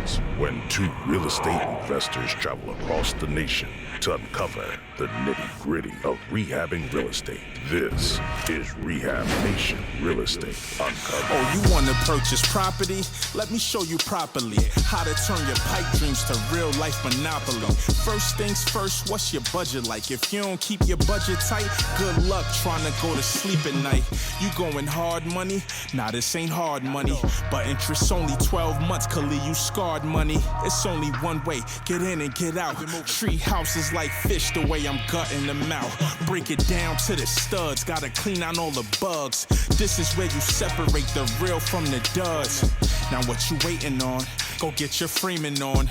begins when two real estate investors travel across the nation to uncover the nitty-gritty of rehabbing real estate. This is Rehab Nation Real Estate Uncovered. Oh, you want to purchase property? Let me show you properly how to turn your pipe dreams to real life monopoly. First things first, what's your budget like? If you don't keep your budget tight, good luck trying to go to sleep at night. You going hard money? Nah, this ain't hard money. But interest only 12 months could leave you scarred money. It's only one way, get in and get out. Tree houses like fish, the way I'm gutting them out. Break it down to the studs, gotta clean out all the bugs. This is where you separate the real from the duds. Now what you waiting on? Go get your framing on.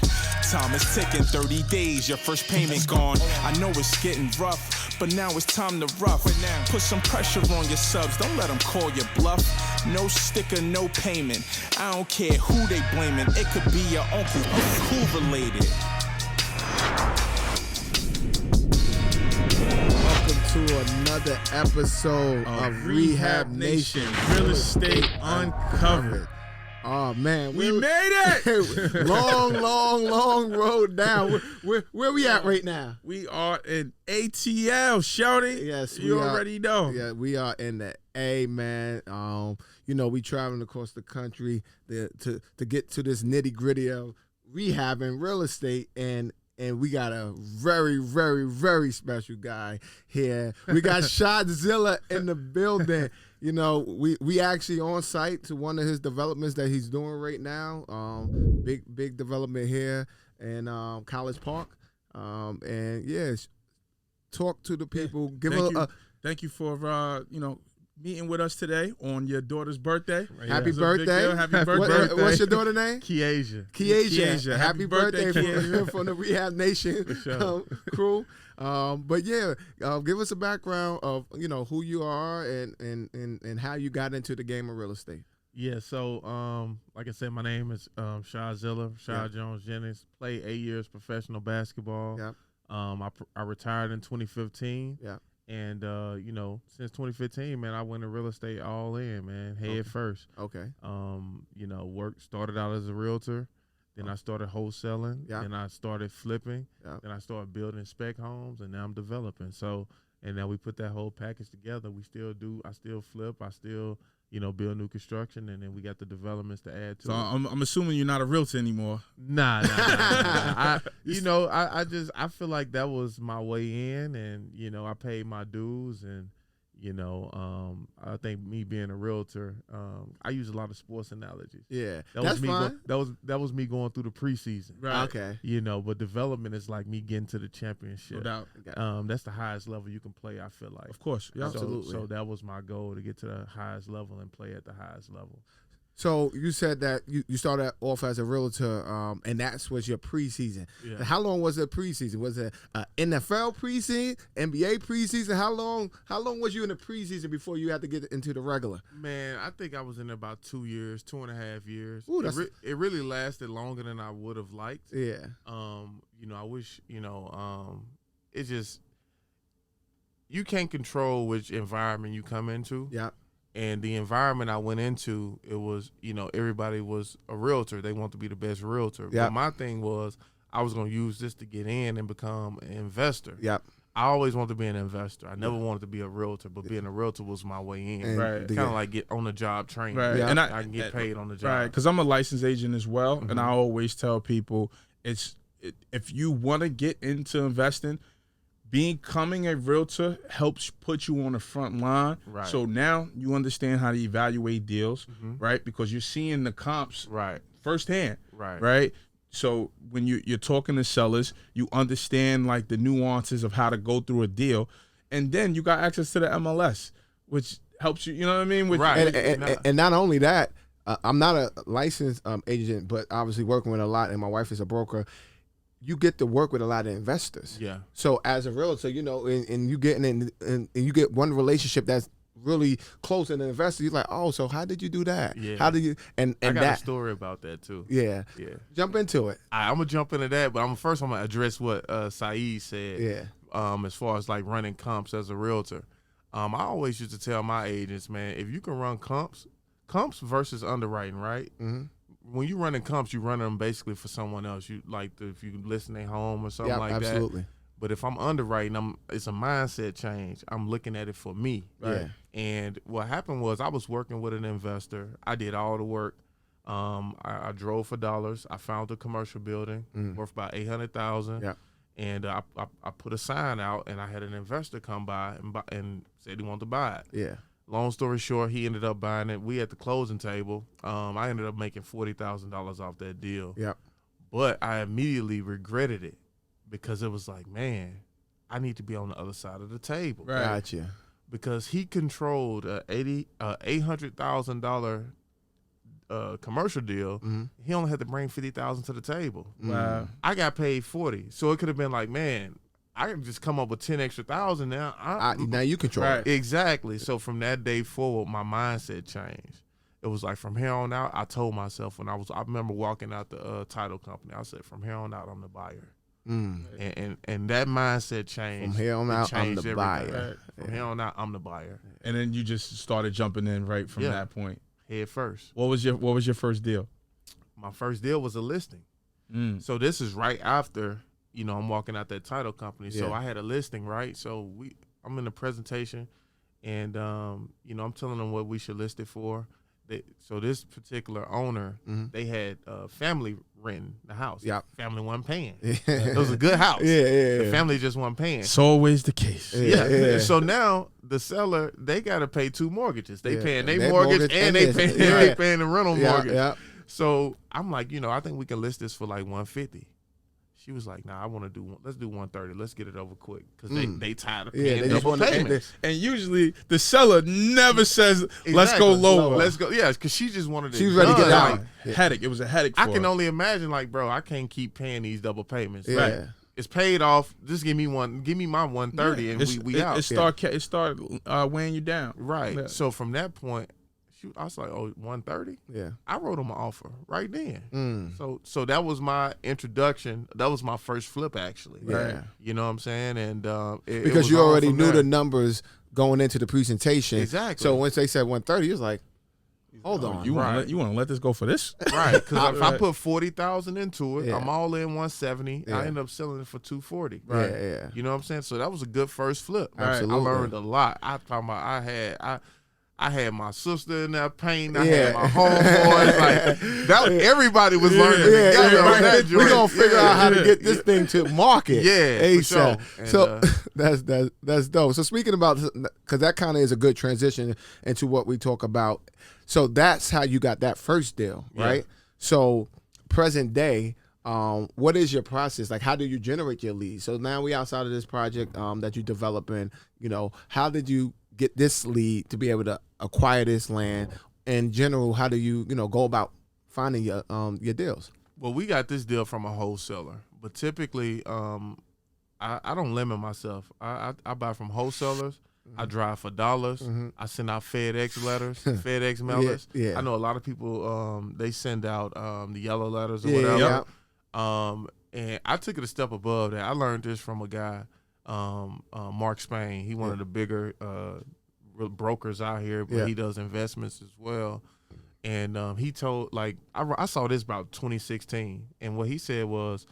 Time is ticking, 30 days, your first payment gone. I know it's getting rough, but now it's time to rough. Put some pressure on your subs, don't let them call you bluff. No sticker, no payment. I don't care who they blaming. It could be your uncle, who related. Welcome to another episode of Rehab Nation Real Estate Uncovered. Oh man, we made it! long road down. Where we at right now? We are in ATL, shouty. Yes, you already know. Yeah, we are in the A, man. You know, we traveling across the country to get to this nitty gritty of rehabbing real estate, and we got a very, very, very special guy here. We got Rashad in the building. You know, we actually on site to one of his developments that he's doing right now. Big development here in College Park. And yes, talk to the people. Thank you for meeting with us today on your daughter's birthday. Happy birthday! Happy birthday! What's your daughter's name? Keasia. Happy birthday from the Rehab Nation crew. But yeah, give us a background of who you are and how you got into the game of real estate. Yeah, so like I said, my name is Rashad Jones Jennings. Played 8 years professional basketball. Yeah. I retired in 2015. Yeah. And since 2015, man, I went in real estate all in, man, head first. Okay. Started out as a realtor. Then I started wholesaling. Yeah. Then I started flipping. Yeah. Then I started building spec homes, and now I'm developing. So, and now we put that whole package together. We still do. I still flip. I still, build new construction, and then we got the developments to add to So it. I'm assuming you're not a realtor anymore. Nah. I feel like that was my way in, and I paid my dues, and I think me being a realtor, I use a lot of sports analogies. Yeah, that's fine. That was me going through the preseason. Right. Okay. But development is like me getting to the championship. No doubt. That's the highest level you can play, I feel like. Of course. Yeah. Absolutely. So that was my goal, to get to the highest level and play at the highest level. So you said that you started off as a realtor, and that was your preseason. Yeah. And how long was the preseason? Was it NFL preseason, NBA preseason? How long was you in the preseason before you had to get into the regular? Man, I think I was in about 2 years, 2.5 years. Ooh, it really lasted longer than I would have liked. Yeah. I wish, it's just, you can't control which environment you come into. Yeah. And the environment I went into, it was, everybody was a realtor. They want to be the best realtor. Yeah. But my thing was, I was going to use this to get in and become an investor. Yep. I always wanted to be an investor. I never wanted to be a realtor, but being a realtor was my way in. Right. Kind of like get on the job training. Right. Yeah. And I can get paid on the job. Right. Because I'm a licensed agent as well, Mm-hmm. and I always tell people if you want to get into investing, becoming a realtor helps put you on the front line. Right. So now you understand how to evaluate deals, right? Because you're seeing the comps Right. firsthand, Right. right? So when you're talking to sellers, you understand like the nuances of how to go through a deal, and then you got access to the MLS, which helps you. You know what I mean? Right. And not only that, I'm not a licensed agent, but obviously working with a lot, and my wife is a broker. You get to work with a lot of investors. Yeah. So as a realtor, and you get and you get one relationship that's really close to the investor. You're like, oh, so how did you do that? Yeah. How did you? And I got that a story about that too. Yeah. Yeah. Jump into it. I'm gonna jump into that, but I'm gonna address what Saeed said. Yeah. As far as like running comps as a realtor, I always used to tell my agents, man, if you can run comps versus underwriting, right? Mm-hmm. when you running comps, you run them basically for someone else. You like if you list their home or something like absolutely. that. But if I'm underwriting, it's a mindset change. I'm looking at it for me. Right. Yeah. And what happened was I was working with an investor. I did all the work. I drove for dollars. I found a commercial building worth about $800,000. Yeah. And I put a sign out, and I had an investor come by and said he wanted to buy it. Yeah. Long story short, he ended up buying it. We at the closing table. I ended up making $40,000 off that deal. Yep. But I immediately regretted it because it was like, man, I need to be on the other side of the table. Right. Gotcha. Because he controlled a $800,000 commercial deal. He only had to bring $50,000 to the table. Wow. I got paid $40,000, so it could have been like, man, I can just come up with $10,000 extra now. Now you control Right. it. Exactly. So from that day forward, my mindset changed. It was like from here on out, I told myself I remember walking out the title company. I said, from here on out, I'm the buyer. And that mindset changed. From here on out, I'm the everything. buyer. From here on out, I'm the buyer. And then you just started jumping in right from Yeah. that point. Head first. What was your first deal? My first deal was a listing. So this is right after, I'm walking out that title company. So Yeah. I had a listing, right? So I'm in the presentation, and I'm telling them what we should list it for. So this particular owner, they had family renting the house. Yep. Family wasn't paying. It was a good house. Yeah. The family just wasn't paying. It's always the case. Yeah. So now the seller, they got to pay 2 mortgages. They paying their Their mortgage mortgage and and they this. paying Yeah. they paying the rental mortgage. Yeah. So I'm like, I think we can list this for like $150. She was like, nah, let's do $130. Let's get it over quick. Because they tired of paying they just double wanna- payments. And usually the seller never says, let's go lower. Let's go. Yeah, because she just wanted it She was ready to get done. out. Like, Headache. It was a headache for I can her. only imagine, like, bro, I can't keep paying these double payments. Yeah. Right. It's paid off. Just give me my 130 and we out. It start weighing you down. Right. Yeah. So from that point, I was like, 130? Yeah. I wrote him an offer right then. So that was my introduction. That was my first flip, actually. Yeah. You know what I'm saying? And it Because was you on already from knew there. the numbers going into the presentation. Exactly. So once they said 130, it was like, hold on. You want to let this go for this? Right, because if I put 40,000 into it, Yeah. I'm all in 170. Yeah. I end up selling it for 240. Yeah. You know what I'm saying? So that was a good first flip. Absolutely. I learned a lot. I had my sister in that paint. I Yeah. had my homeboys. Like everybody was learning together on that We're joint. gonna figure out how to get this thing to market. Yeah, for ASAP. sure. So And, that's dope. So speaking about, because that kind of is a good transition into what we talk about. So that's how you got that first deal, right? Yeah. So present day, what is your process? Like, how do you generate your leads? So now we outside of this project that you're developing. How did you get this lead to be able to acquire this land? In general, how do you go about finding your deals? well, we got this deal from a wholesaler, but typically, I don't limit myself. I buy from wholesalers. I drive for dollars. I send out FedEx letters, FedEx mailers. Yeah. I know a lot of people. They send out the yellow letters or Yeah, whatever. yeah. And I took it a step above that. I learned this from a guy, Mark Spain. He one of the bigger brokers out here, but he does investments as well. And he told, I saw this about 2016, and what he said was,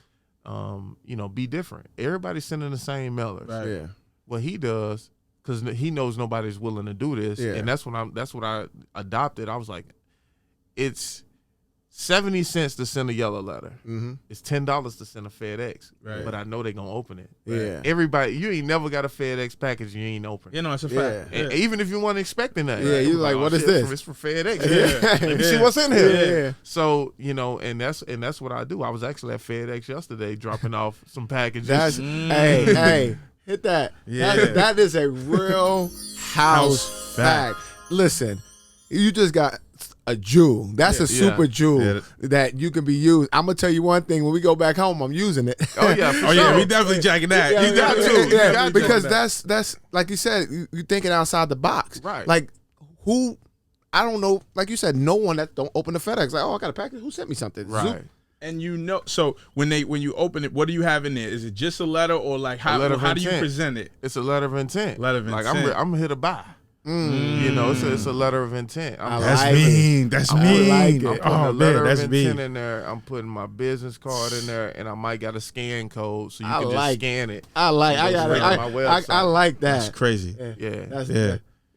be different. Everybody's sending the same mailers. Right. Yeah. What he does, because he knows nobody's willing to do this, and that's what I adopted. I was like, it's 70 cents to send a yellow letter. It's $10 to send a FedEx. Right. But I know they're gonna open it. Yeah. Everybody, you ain't never got a FedEx package you ain't open. It's a fact. And even if you weren't expecting that, Yeah, you like, what is this? It's for FedEx. Let me see what's in here. Yeah. So and that's what I do. I was actually at FedEx yesterday dropping off some packages. That's hey, hit that. Yeah. That is a real house fact. Listen, you just got a jewel. That's a super jewel that you can be used. I'm gonna tell you one thing. When we go back home, I'm using it. Oh yeah, for Oh yeah, sure. we definitely jacking that. Yeah, You got yeah, to. yeah, You got to. because that's like you said, you thinking outside the box. Right. Like who? I don't know. Like you said, no one that don't open the FedEx. Like, oh, I got a package. Who sent me something? Right. Zoop. And so when you open it, what do you have in there? Is it just a letter or like how do you intent. present it? It's a letter of intent. Letter of Like intent. I'm here to buy. You know, it's a letter of intent. That's mean. That's mean. like it. I'm putting Oh a letter man, of that's intent mean. in there. I'm putting my business card in there, and I might got a scan code so you I can like just scan it. I like. It I goes got. right to my I website. like that. That's crazy. Yeah.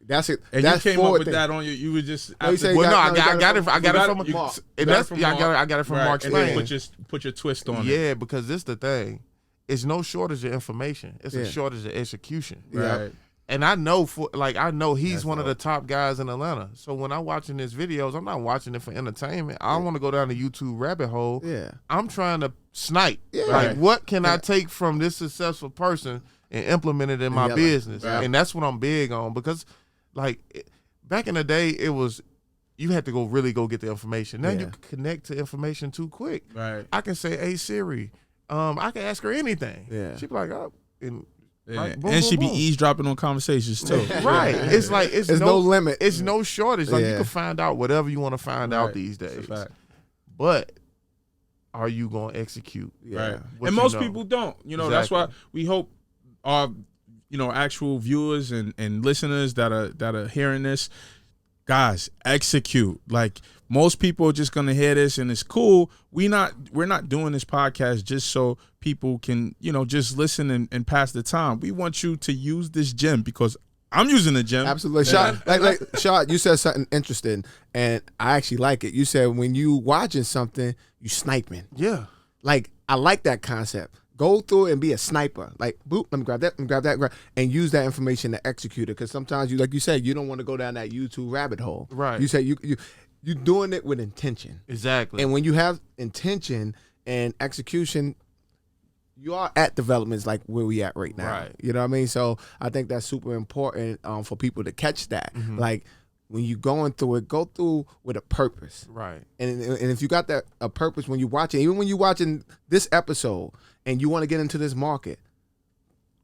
That's it. And that's you came up forward with thing. that on you would just No, you after- say Well, no, got- I you got it. I got it from Mark. and that's I got it from Right, Mark's and then Lane. put your twist on it. Yeah, because this the thing. It's no shortage of information. It's Yeah. a shortage of execution. Yeah. Right. And I know I know he's That's one of the dope. top guys in Atlanta. So when I'm watching his videos, I'm not watching it for entertainment. I want to go down the YouTube rabbit hole. Yeah. I'm trying to snipe. Yeah. Like, Right. what can I take from this successful person and implement it in my Yeah, business? right. And that's what I'm big on because, back in the day, it was you had to really go get the information. Now Yeah. you can connect to information too quick. Right. I can say, "Hey Siri," I can ask her anything. Yeah. She be like, "Oh," and Yeah. Right, boom, and she boom, be boom. eavesdropping on conversations too. right. It's like it's There's no limit. It's no shortage. Like you Yeah. can find out whatever you want to find out Right. these It's a days. fact. But are you gonna execute? Yeah. Right. What And you most know. people don't. You know, that's why we hope our actual viewers and listeners that are hearing this, guys, execute. Like most people are just gonna hear this and it's cool. We're not doing this podcast just so people can, just listen and pass the time. We want you to use this gem because I'm using the gem. Absolutely. Shad, Shad, you said something interesting, and I actually like it. You said when you watching something, you sniping. Yeah. Like, I like that concept. Go through it and be a sniper. Like, boop, let me grab that, and use that information to execute it. Because sometimes, like you said, you don't want to go down that YouTube rabbit hole. Right. You say you're doing it with intention. Exactly. And when you have intention and execution, you are at developments like where we at right now. Right. You know what I mean? So I think that's super important for people to catch that. Mm-hmm. Like when you're going through it, go through with a purpose. right. And if you got a purpose when you watch it, even when you're watching this episode and you want to get into this market,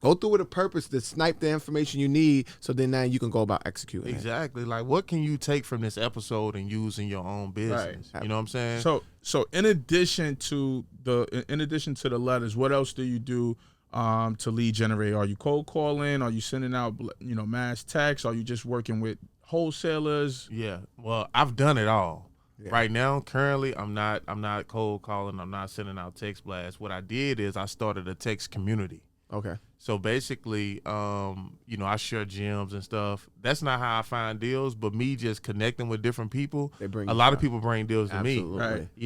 go through with a purpose to snipe the information you need so then now you can go about executing it. Exactly. Like, what can you take from this episode and use in your own business? Right. You know what I'm saying? So in addition to the letters, what else do you do to lead generate? Are you cold calling? Are you sending out mass texts? Are you just working with wholesalers? Yeah. Well, I've done it all. Yeah. Right now, currently, I'm not cold calling. I'm not sending out text blasts. What I did is I started a text community. Okay. So basically, I share gems and stuff. That's not how I find deals, but me just connecting with different people. They bring A you lot of stuff. people bring deals to me. Absolutely.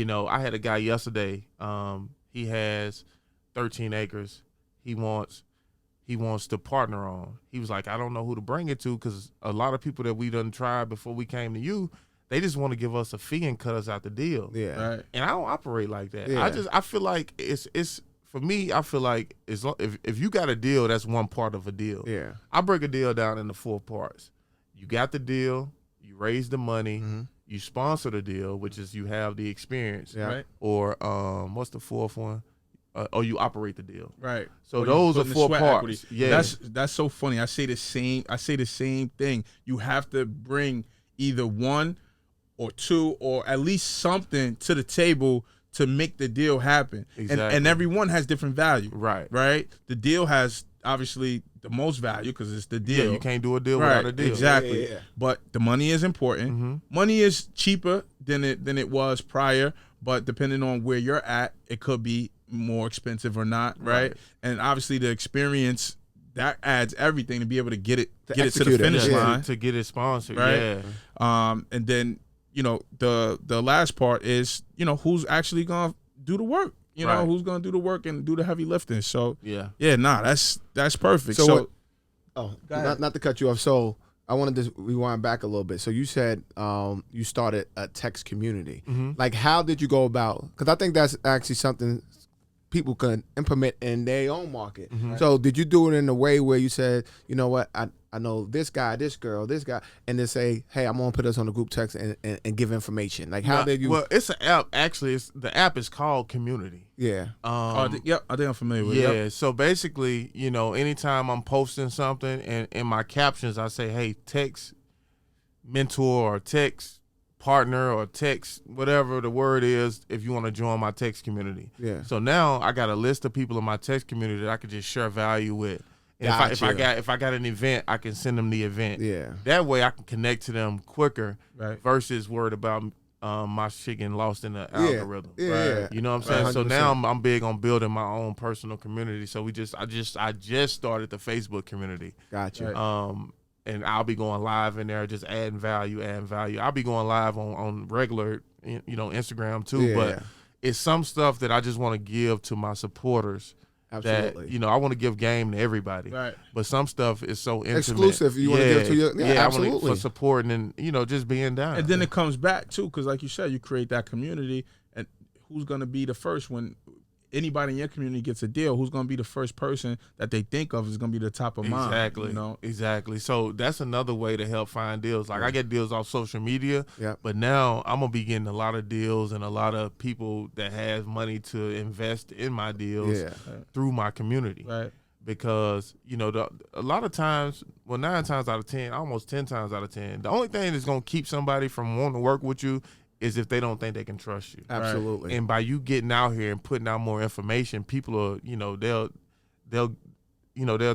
Right. I had a guy yesterday. He has 13 acres. He wants to partner on. He was like, I don't know who to bring it to because a lot of people that we done tried before we came to you, they just want to give us a fee and cut us out the deal. Yeah. Right. And I don't operate like that. Yeah. I feel like it's for me. I feel like if you got a deal, that's one part of a deal. Yeah. I break a deal down into 4 parts. You got the deal, you raise the money, Mm-hmm. you sponsor the deal, which is you have the experience, Yeah. Right. or what's the 4th one? Or you operate the deal. Right. So Or you those put are in the 4 sweat parts. equity. Yeah. That's so funny. I say the same thing. You have to bring either 1 or 2 or at least something to the table to make the deal happen. Exactly. And everyone has different value. Right. Right? The deal has obviously the most value because it's the deal. Yeah, you can't do a deal Right, without a deal. exactly. Yeah. But the money is important. Mhm. Money is cheaper than it was prior, but depending on where you're at, it could be more expensive or not, right? And obviously the experience that adds everything to be able to get it to the execute it. finish Yeah. line, To get it sponsored. right? Yeah. And then the last part is who's actually gonna do the work. Right. Who's gonna do the work and do the heavy lifting. So Yeah. that's perfect. So So, what- Go ahead. not to cut you off. So I wanted to rewind back a little bit. So you said you started a text community. Mm-hmm. Like, how did you go about? Because I think that's actually something people can implement in their own market. Mm-hmm. So did you do it in a way where you said, you know what, I know this guy, this girl, this guy, and then say, hey, I'm gonna put us on the group text and give information. Like, how did you? Well, it's an app. Actually, the app is called Community. Yeah. I think I'm familiar with it. Yeah. Yep. So basically, anytime I'm posting something and in my captions, I say, hey, text mentor or text partner or text whatever the word is if you want to join my text community. Yeah. So now I got a list of people in my text community that I could just share value with. And if I got an event, I can send them the event. Yeah. That way I can connect to them quicker Right. versus worried about my shit getting lost in the algorithm. Yeah. You know what I'm saying? 100%. So now I'm big on building my own personal community. So I just started the Facebook community. Gotcha. Right. And I'll be going live in there, just adding value. I'll be going live on regular, Instagram too. Yeah. But it's some stuff that I just want to give to my supporters. Absolutely. That I want to give game to everybody. Right. But some stuff is so intimate. Exclusive. You want to give to your absolutely. I want for supporting and just being down. And then it comes back too, because like you said, you create that community, and who's gonna be the first when anybody in your community gets a deal? Who's gonna be the first person that they think of is gonna be the top of mind? Exactly. So that's another way to help find deals. Like I get deals off social media, but now I'm gonna be getting a lot of deals and a lot of people that have money to invest in my deals through my community. Right. Because a lot of times, 9 times out of 10, almost 10 times out of 10, the only thing that's gonna keep somebody from wanting to work with you is if they don't think they can trust you. Absolutely. And by you getting out here and putting out more information, people are, they'll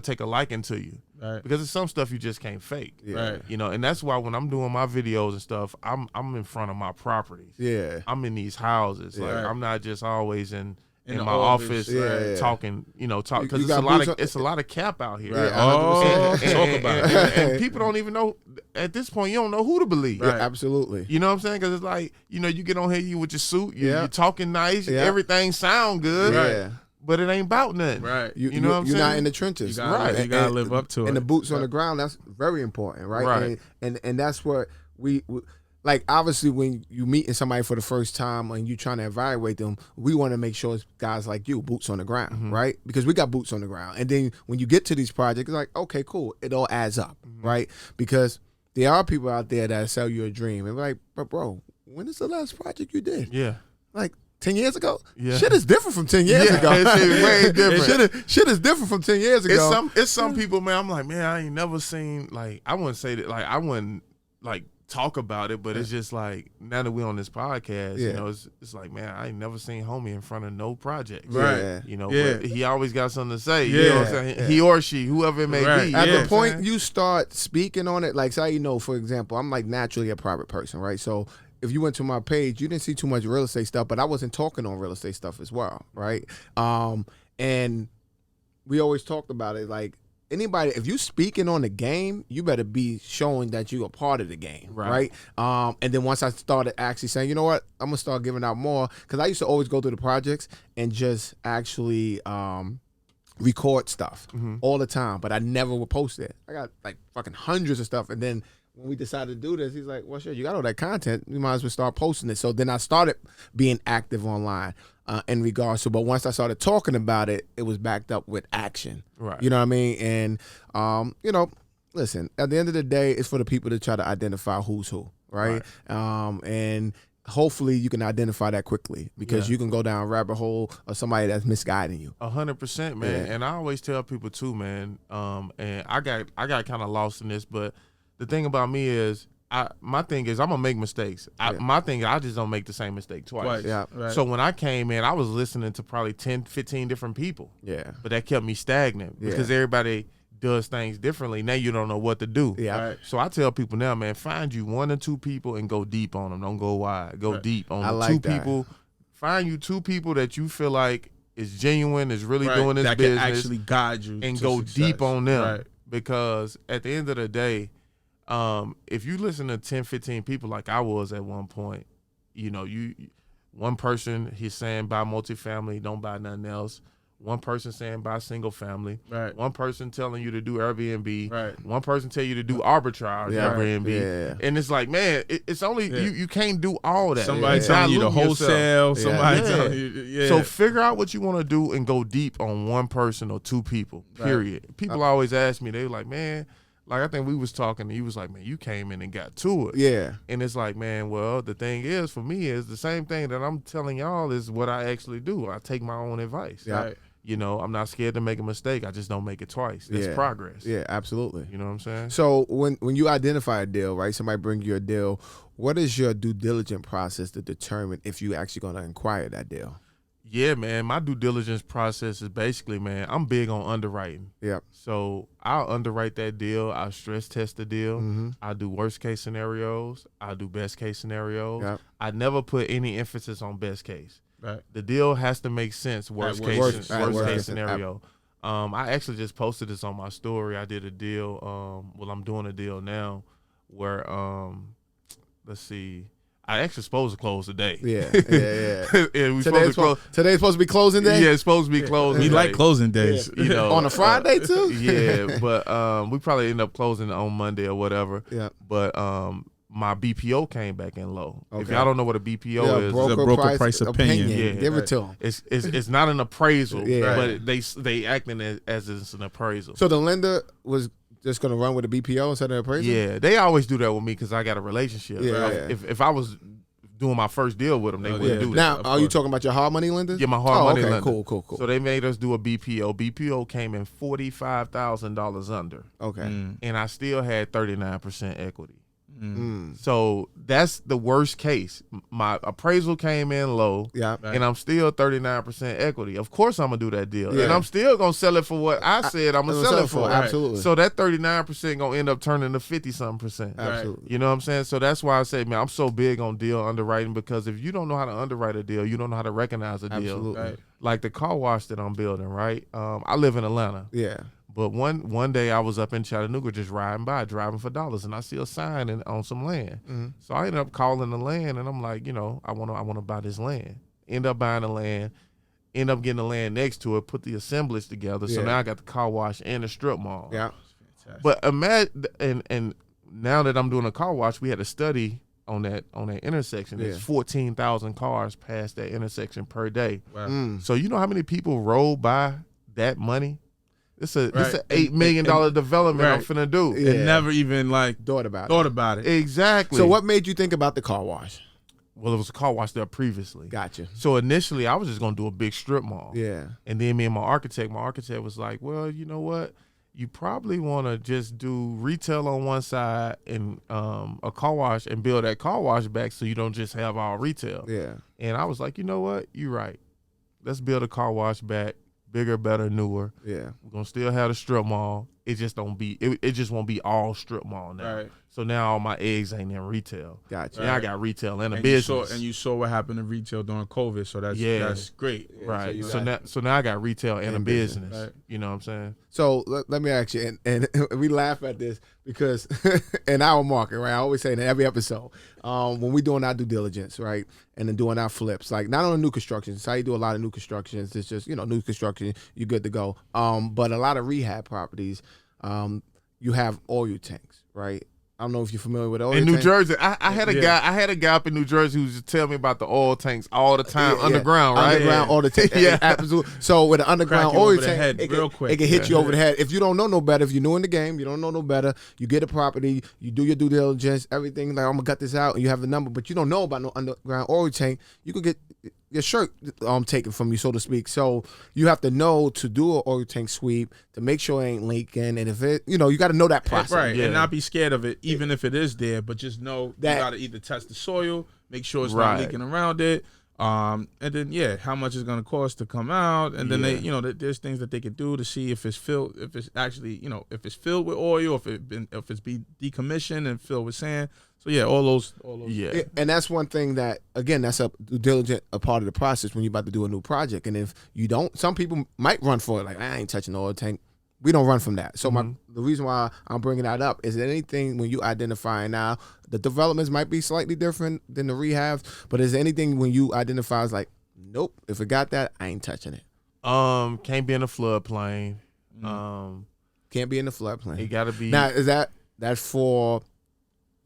take a liking to you. Right. Because it's some stuff you just can't fake. Yeah. Right. And that's why when I'm doing my videos and stuff, I'm in front of my properties. Yeah. I'm in these houses. Like Right. I'm not just always in In my the office office. talking, because You it's got it's a lot of cap out here. Right. Yeah, 100%. Talk about it. And people don't even know at this point. You don't know who to believe. Yeah, absolutely. You know what I'm saying? Because it's like, you get on here, you with your suit, Yeah. you're talking nice, Yeah. everything sound good, Yeah. but it ain't about nothing. Right. You know what I'm you're saying? not in the trenches. You gotta, you gotta live up to it. And the boots on the ground, that's very important, right? Right. And that's what we like, obviously, when you meeting somebody for the first time and you trying to evaluate them, we want to make sure it's guys like you, boots on the ground, right? Because we got boots on the ground. And then when you get to these projects, it's like, okay, cool. It all adds up, right? Because there are people out there that sell you a dream. And we're like, but bro, when is the last project you did? Yeah. Like 10 years ago? Yeah. Shit is different from 10 years ago. It's way different. Shit is different from 10 years ago. It's some people, man. I'm like, man, I ain't never seen, like, I wouldn't say that, like, I wouldn't like talk about it, but it's just like, now that we on this podcast, it's like, man, I ain't never seen homie in front of no project. Right. But he always got something to say. Yeah. You know what I'm saying? Yeah. He or she, whoever it may be. At Yeah. the point you start speaking on it, like, say, for example, I'm like naturally a private person, right? So if you went to my page, you didn't see too much real estate stuff, but I wasn't talking on real estate stuff as well, right? And we always talked about it, like, anybody, if you speaking on the game, you better be showing that you a part of the game, right? And then once I started actually saying, you know what, I'm gonna start giving out more, because I used to always go through the projects and just actually record stuff all the time, but I never would post it. I got like fucking hundreds of stuff, and then when we decided to do this, he's like, well, shit, you got all that content, you might as well start posting it. So then I started being active online in regards to, but once I started talking about it, it was backed up with action. Right. You know what I mean? And, listen, at the end of the day, it's for the people to try to identify who's who, right? And hopefully you can identify that quickly, because you can go down a rabbit hole of somebody that's misguiding you. 100%, man. Yeah. And I always tell people too, man, and I got kind of lost in this, but the thing about me is, my thing is, I'm gonna make mistakes. My thing, I just don't make the same mistake twice. Yeah. Right. So when I came in, I was listening to probably 10, 15 different people. Yeah. But that kept me stagnant because everybody does things differently. Now you don't know what to do. Yeah. Right. So I tell people now, man, find you 1 or 2 people and go deep on them. Don't go wide. Go deep on I the like 2 that. people. Find you 2 people that you feel like is genuine, is really doing this that business, can actually guide you and to go success. deep on them. Right. Because at the end of the day, if you listen to 10, 15 people like I was at one point, one person, he's saying buy multifamily, don't buy nothing else. One person saying buy single family. Right. One person telling you to do Airbnb. Right. One person tell you to do arbitrage Airbnb. Yeah. And it's like, man, it's only you can't do all that. Somebody telling you to Dilute yourself. wholesale. Somebody Yeah. telling you, So figure out what you want to do and go deep on one person or 2 people, period. People always ask me, they were like, man, like I think we was talking and he was like, man, you came in and got to it. Yeah. And it's like, man, well, the thing is, for me, is the same thing that I'm telling y'all is what I actually do. I take my own advice. Yeah. Right. I'm not scared to make a mistake. I just don't make it twice. That's progress. Yeah, absolutely. You know what I'm saying? So when you identify a deal, right, somebody bring you a deal, what is your due diligence process to determine if you actually going to acquire that deal? Yeah, man. My due diligence process is basically, man, I'm big on underwriting. Yep. So I'll underwrite that deal. I'll stress test the deal. Mm-hmm. I do worst case scenarios. I do best case scenarios. Yep. I never put any emphasis on best case. Right. The deal has to make sense. Worst case scenario. I actually just posted this on my story. I did a deal. I'm doing a deal now where let's see. I actually supposed to close today. Yeah. And we supposed to close. Today's supposed to be closing day? Yeah, it's supposed to be closing. We day. like closing days. You know, on a Friday too? Yeah, but we probably end up closing on Monday or whatever. Yeah. But my BPO came back in low. If Okay. y'all don't know what a BPO is, It's a broker price opinion. Yeah, Give it to them. it's not an appraisal, Yeah. but they acting as it's an appraisal. So the lender was just going to run with a BPO instead of appraisal? Yeah, they always do that with me because I got a relationship. Yeah. If I was doing my first deal with them, they wouldn't do that. Now, are you talking about your hard money lenders? Yeah, my hard money okay. lender. Cool. So they made us do a BPO. BPO came in $45,000 under, Okay. and I still had 39% equity. Mm. So that's the worst case. My appraisal came in low, Yeah. and I'm still 39% equity. Of course, I'm gonna do that deal, Yeah. and I'm still gonna sell it for what I said I'm gonna sell it for. Absolutely. So that 39% gonna end up turning to 50-something percent. Absolutely. You know what I'm saying? So that's why I say, man, I'm so big on deal underwriting, because if you don't know how to underwrite a deal, you don't know how to recognize a deal. Absolutely. Right. Like the car wash that I'm building, right? I live in Atlanta. Yeah. But one day I was up in Chattanooga just riding by, driving for dollars, and I see a sign on some land. Mm-hmm. So I ended up calling the land, and I'm like, I want to buy this land. End up buying the land, end up getting the land next to it, put the assemblage together. So Yeah. now I got the car wash and the strip mall. Yeah. But imagine, and now that I'm doing a car wash, we had a study on that intersection. There's 14,000 cars pass that intersection per day. Wow. Mm. So you know how many people roll by that money? It's a Right. $8 million development I'm Right. finna do. Yeah. And never even Thought about it. Exactly. So what made you think about the car wash? Well, it was a car wash there previously. Gotcha. So initially, I was just gonna do a big strip mall. Yeah. And then me and my architect was like, well, you know what? You probably want to just do retail on one side and a car wash and build that car wash back so you don't just have all retail. Yeah. And I was like, you know what? You're right. Let's build a car wash back, bigger, better, newer. Yeah. We're gonna still have the strip mall. It just don't be. It just won't be all strip mall now. Right. So now all my eggs ain't in retail. Gotcha. Now I got retail and a business. You saw what happened to retail during COVID, so that's great. Right. so you So now I got retail and a business. Right. You know what I'm saying? So let me ask you, and we laugh at this because in our market, right? I always say in every episode, when we doing our due diligence, right, and then doing our flips, like not on the new constructions. How you do a lot of new constructions? It's just new construction, you're good to go. But a lot of rehab properties, you have oil tanks, right? I don't know if you're familiar with oil In tanks. New Jersey, I had a guy up in New Jersey who used to tell me about the oil tanks all the time, underground, right? Underground, all the tank. Yeah. Absolutely. So with an underground Crack you oil over the tank, head it real can, quick. it can hit you over the head. If you don't know no better, if you're new in the game, you don't know no better, you get a property, you do your due diligence, everything, like I'm gonna gut this out, and you have the number, but you don't know about no underground oil tank, you could get your shirt taken from you, so to speak. So you have to know to do an oil tank sweep to make sure it ain't leaking, and if it, you got to know that process. Right, Yeah. and not be scared of it, even if it is there, but just know That- you got to either test the soil, make sure it's Right. not leaking around it, and then how much it's going to cost to come out, and then there's things that they can do to see if it's filled, if it's actually, if it's filled with oil, if it's be decommissioned and filled with sand. So all those. Yeah. And that's one thing that, again, that's a due diligent a part of the process when you're about to do a new project. And if you don't, some people might run for it, like, I ain't touching the oil tank. We don't run from that. So the reason why I'm bringing that up is that anything when you identify now, the developments might be slightly different than the rehabs, but is there anything when you identify as like, nope, if it got that, I ain't touching it. Can't be in a floodplain. Can't be in the floodplain. It got to be. Now, is that for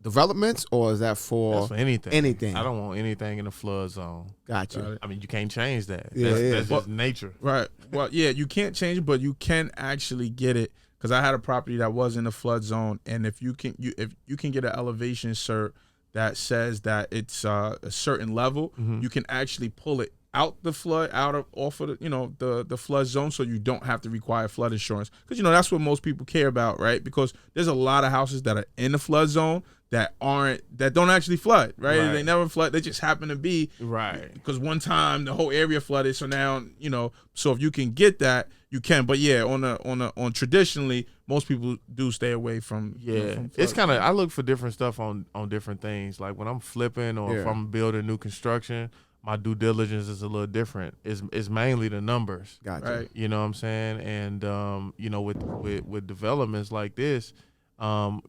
developments or is that for That's for anything. anything? I don't want anything in the flood zone. Gotcha. I mean, you can't change that. Yeah, That's just nature. Right. Well, you can't change it, but you can actually get it. Because I had a property that was in the flood zone, and if you can get an elevation cert that says that it's a certain level, you can actually pull it out the flood, off of the flood zone, so you don't have to require flood insurance, because that's what most people care about, right? Because there's a lot of houses that are in the flood zone that don't actually flood, right? Right. They never flood. They just happen to be, Right. because one time the whole area flooded. So now, so if you can get that, you can. But yeah, on traditionally, most people do stay away from. From It's flood. kind of, I look for different stuff on different things. Like when I'm flipping or if I'm building new construction, my due diligence is a little different. It's mainly the numbers. Gotcha. Right. You know what I'm saying? And with developments like this, our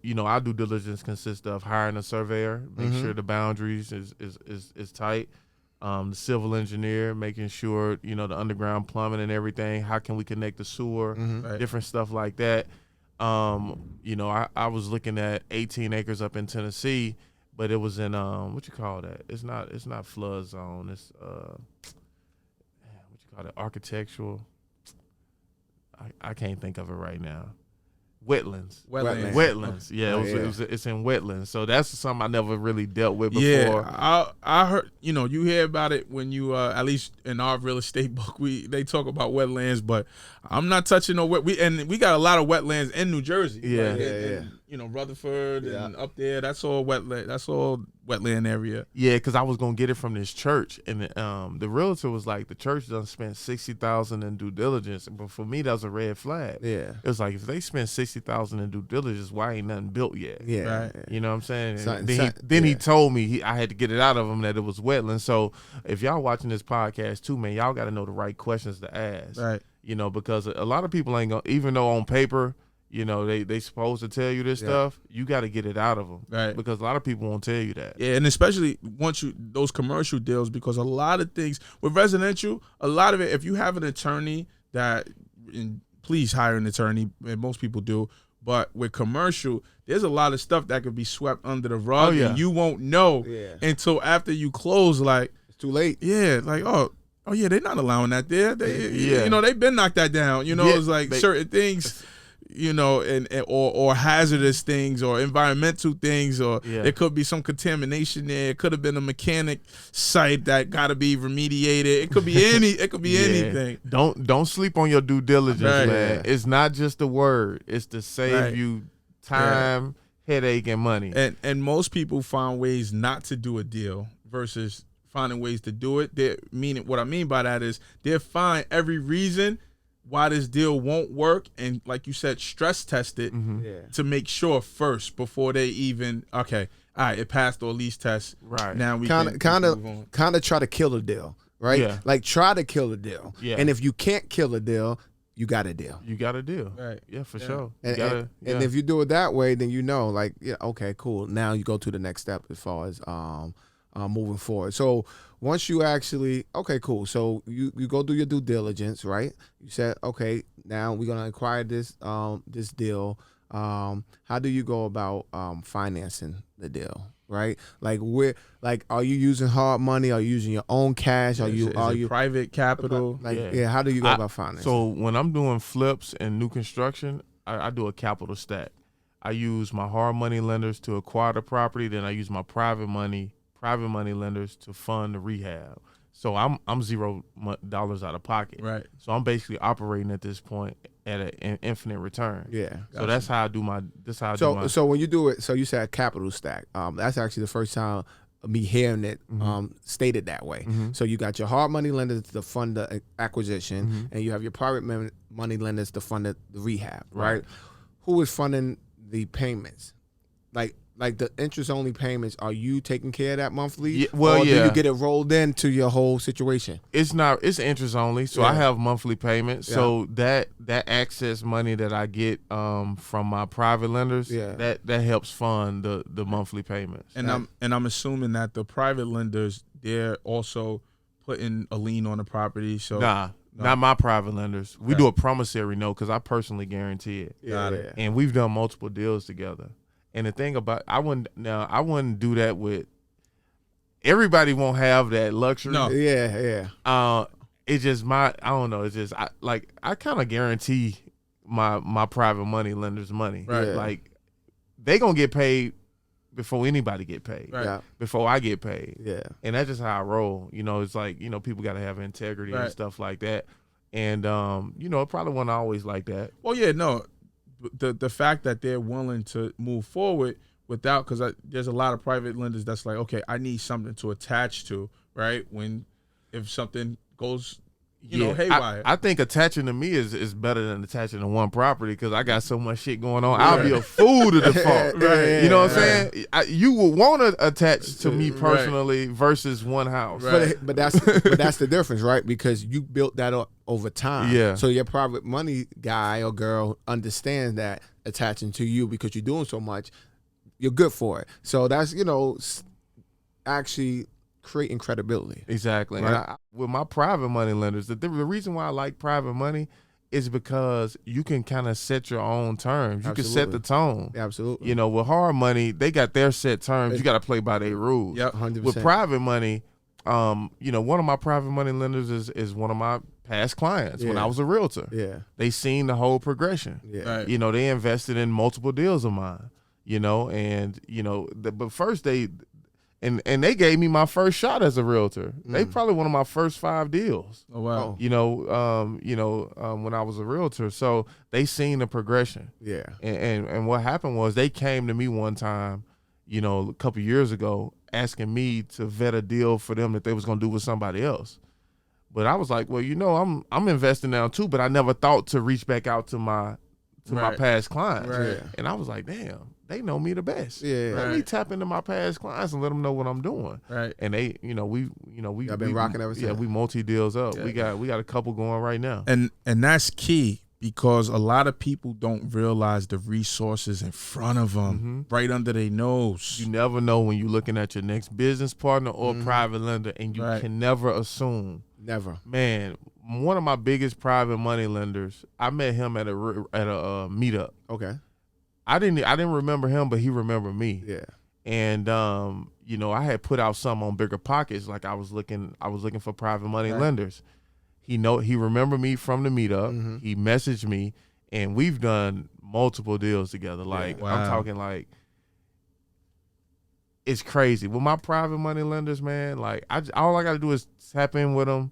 due diligence consists of hiring a surveyor, make sure the boundaries is tight. The civil engineer, making sure the underground plumbing and everything. How can we connect the sewer? Right. Different stuff like that. I was looking at 18 acres up in Tennessee, but it was in what you call that? It's not flood zone. It's what you call it? Architectural. I can't think of it right now. Wetlands. Yeah, it's in wetlands. So that's something I never really dealt with before. Yeah, I heard. You hear about it when you at least in our real estate book they talk about wetlands, but I'm not touching no we got a lot of wetlands in New Jersey. Yeah. Like, and, Rutherford and up there. That's all wetland. That's all wetland area. Yeah, because I was gonna get it from this church, and the realtor was like, the church done spent $60,000 in due diligence, but for me that was a red flag. Yeah. It was like, if they spent $60,000 in due diligence, why ain't nothing built yet? Yeah. Right. You know what I'm saying? So- Then he told me I had to get it out of him that it was wetland. So if y'all watching this podcast too, man, y'all got to know the right questions to ask. Right. Because a lot of people ain't gonna, even though on paper, they supposed to tell you this stuff, you got to get it out of them. Right. Because a lot of people won't tell you that. Yeah, and especially once those commercial deals, because a lot of things with residential, a lot of it, if you have an attorney and please hire an attorney, and most people do. But with commercial, there's a lot of stuff that could be swept under the rug, and you won't know until after you close. Like, It's too late. yeah, like oh yeah, they're not allowing that there. They've been knocked that down. It's like certain things. Or hazardous things or environmental things, or there could be some contamination there. It could have been a mechanic site that got to be remediated. It could be anything. Don't sleep on your due diligence, Right. man. It's not just a word. It's to save you time, headache, and money. And most people find ways not to do a deal versus finding ways to do it. What I mean by that is they'll find every reason why this deal won't work, and like you said, stress test it to make sure first before they even all right, it passed the lease test. Right. Now we Kind of try to kill the deal, right? Yeah. Like try to kill the deal. Yeah. And if you can't kill a deal, you got a deal. You got a deal. Right. Yeah, for sure. And if you do it that way, then okay, cool. Now you go to the next step as far as moving forward. So once you actually, okay, cool. So you go do your due diligence, right? You said, okay, now we're gonna acquire this this deal. How do you go about financing the deal, right? Like are you using hard money? Are you using your own cash? Are you private capital? How do you go about financing? So when I'm doing flips and new construction, I do a capital stack. I use my hard money lenders to acquire the property, then I use my private money lenders to fund the rehab. So I'm $0 out of pocket. Right. So I'm basically operating at this point at an infinite return. Yeah. So that's how I do my. So when you do it, so you said capital stack. That's actually the first time me hearing it stated that way. So you got your hard money lenders to fund the acquisition, and you have your private money lenders to fund the rehab. Right. Who is funding the payments? Like the interest only payments, are you taking care of that monthly? Or do you get it rolled into your whole situation? It's interest only. So I have monthly payments. Yeah. So that access money that I get from my private lenders, that helps fund the monthly payments. And I'm assuming that the private lenders, they're also putting a lien on the property. So not my private lenders. We do a promissory note because I personally guarantee it. Got it. And we've done multiple deals together. And the thing about I wouldn't do that with everybody. Won't have that luxury. No. Yeah. It's just I don't know. It's just I kind of guarantee my private money lenders money. Right. Like they gonna get paid before anybody get paid. Right. Yeah. Before I get paid. Yeah. And that's just how I roll. You know, it's like, you know, people got to have integrity and stuff like that. And, you know, it probably wasn't always like that. Well, yeah, no. The fact that they're willing to move forward without, because there's a lot of private lenders that's like, okay, I need something to attach to, right? If something goes, you know, haywire. I think attaching to me is better than attaching to one property because I got so much shit going on. I'll be a fool to default. Right. You know what I'm saying? You would want to attach to me personally versus one house. Right. But that's the difference, right? Because you built that up over time. Yeah. So your private money guy or girl understands that attaching to you because you're doing so much, you're good for it. So that's, you know, actually creating credibility. Exactly. Right. And with my private money lenders, the reason why I like private money is because you can kind of set your own terms. You can set the tone. Absolutely. You know, with hard money, they got their set terms. You got to play by their rules. Yep. 100%. With private money, you know, one of my private money lenders is one of my past clients when I was a realtor. Yeah. They seen the whole progression. Yeah. Right. You know, they invested in multiple deals of mine, you know, and, you know, but first they gave me my first shot as a realtor. They probably one of my first 5 deals. Oh, wow. You know, when I was a realtor. So they seen the progression. Yeah. And what happened was they came to me one time, you know, a couple years ago, asking me to vet a deal for them that they was gonna do with somebody else. But I was like, well, you know, I'm investing now too, but I never thought to reach back out to my past clients. Right. And I was like, damn, they know me the best. Yeah. Let me Right. tap into my past clients and let them know what I'm doing. Right. And they, you know, we Y'all been rocking ever Yeah, since. we multi deals up. Yeah. We got a couple going right now. And that's key because a lot of people don't realize the resources in front of them, right under their nose. You never know when you're looking at your next business partner or private lender, and you Right. can never assume. Never. Man, one of my biggest private money lenders, I met him at a meetup. Okay. I didn't remember him, but he remembered me. Yeah. And you know, I had put out something on Bigger Pockets, like I was looking for private money lenders. He remembered me from the meetup. He messaged me, and we've done multiple deals together. Like Wow. I'm talking like it's crazy. With my private money lenders, man, like all I got to do is tap in with them,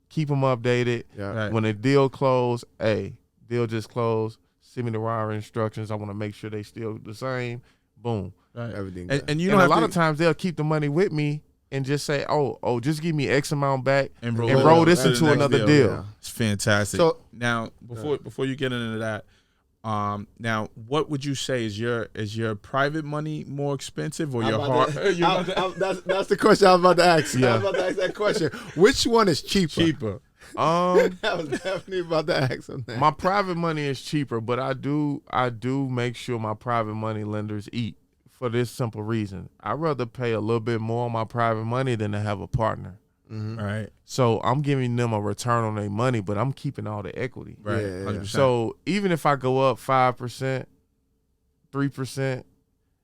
keep them updated. Yeah. Right. When a deal close, deal just closed. Send me the wire instructions. I want to make sure they still the same. Boom. Right. Everything. And you And know a lot of times they'll keep the money with me and just say, oh, just give me X amount back and roll this to the into next another deal. Yeah. It's fantastic. So- now, before you get into that, now what would you say is your private money more expensive or your hard? That's the question I was about to ask. Yeah. I was about to ask that question. Which one is cheaper? cheaper. I was definitely about to ask him that. My private money is cheaper, but I do make sure my private money lenders eat for this simple reason. I'd rather pay a little bit more on my private money than to have a partner. Right. So I'm giving them a return on their money, but I'm keeping all the equity. Right. Yeah, yeah. 100%. So even if I go up 5%, 3%,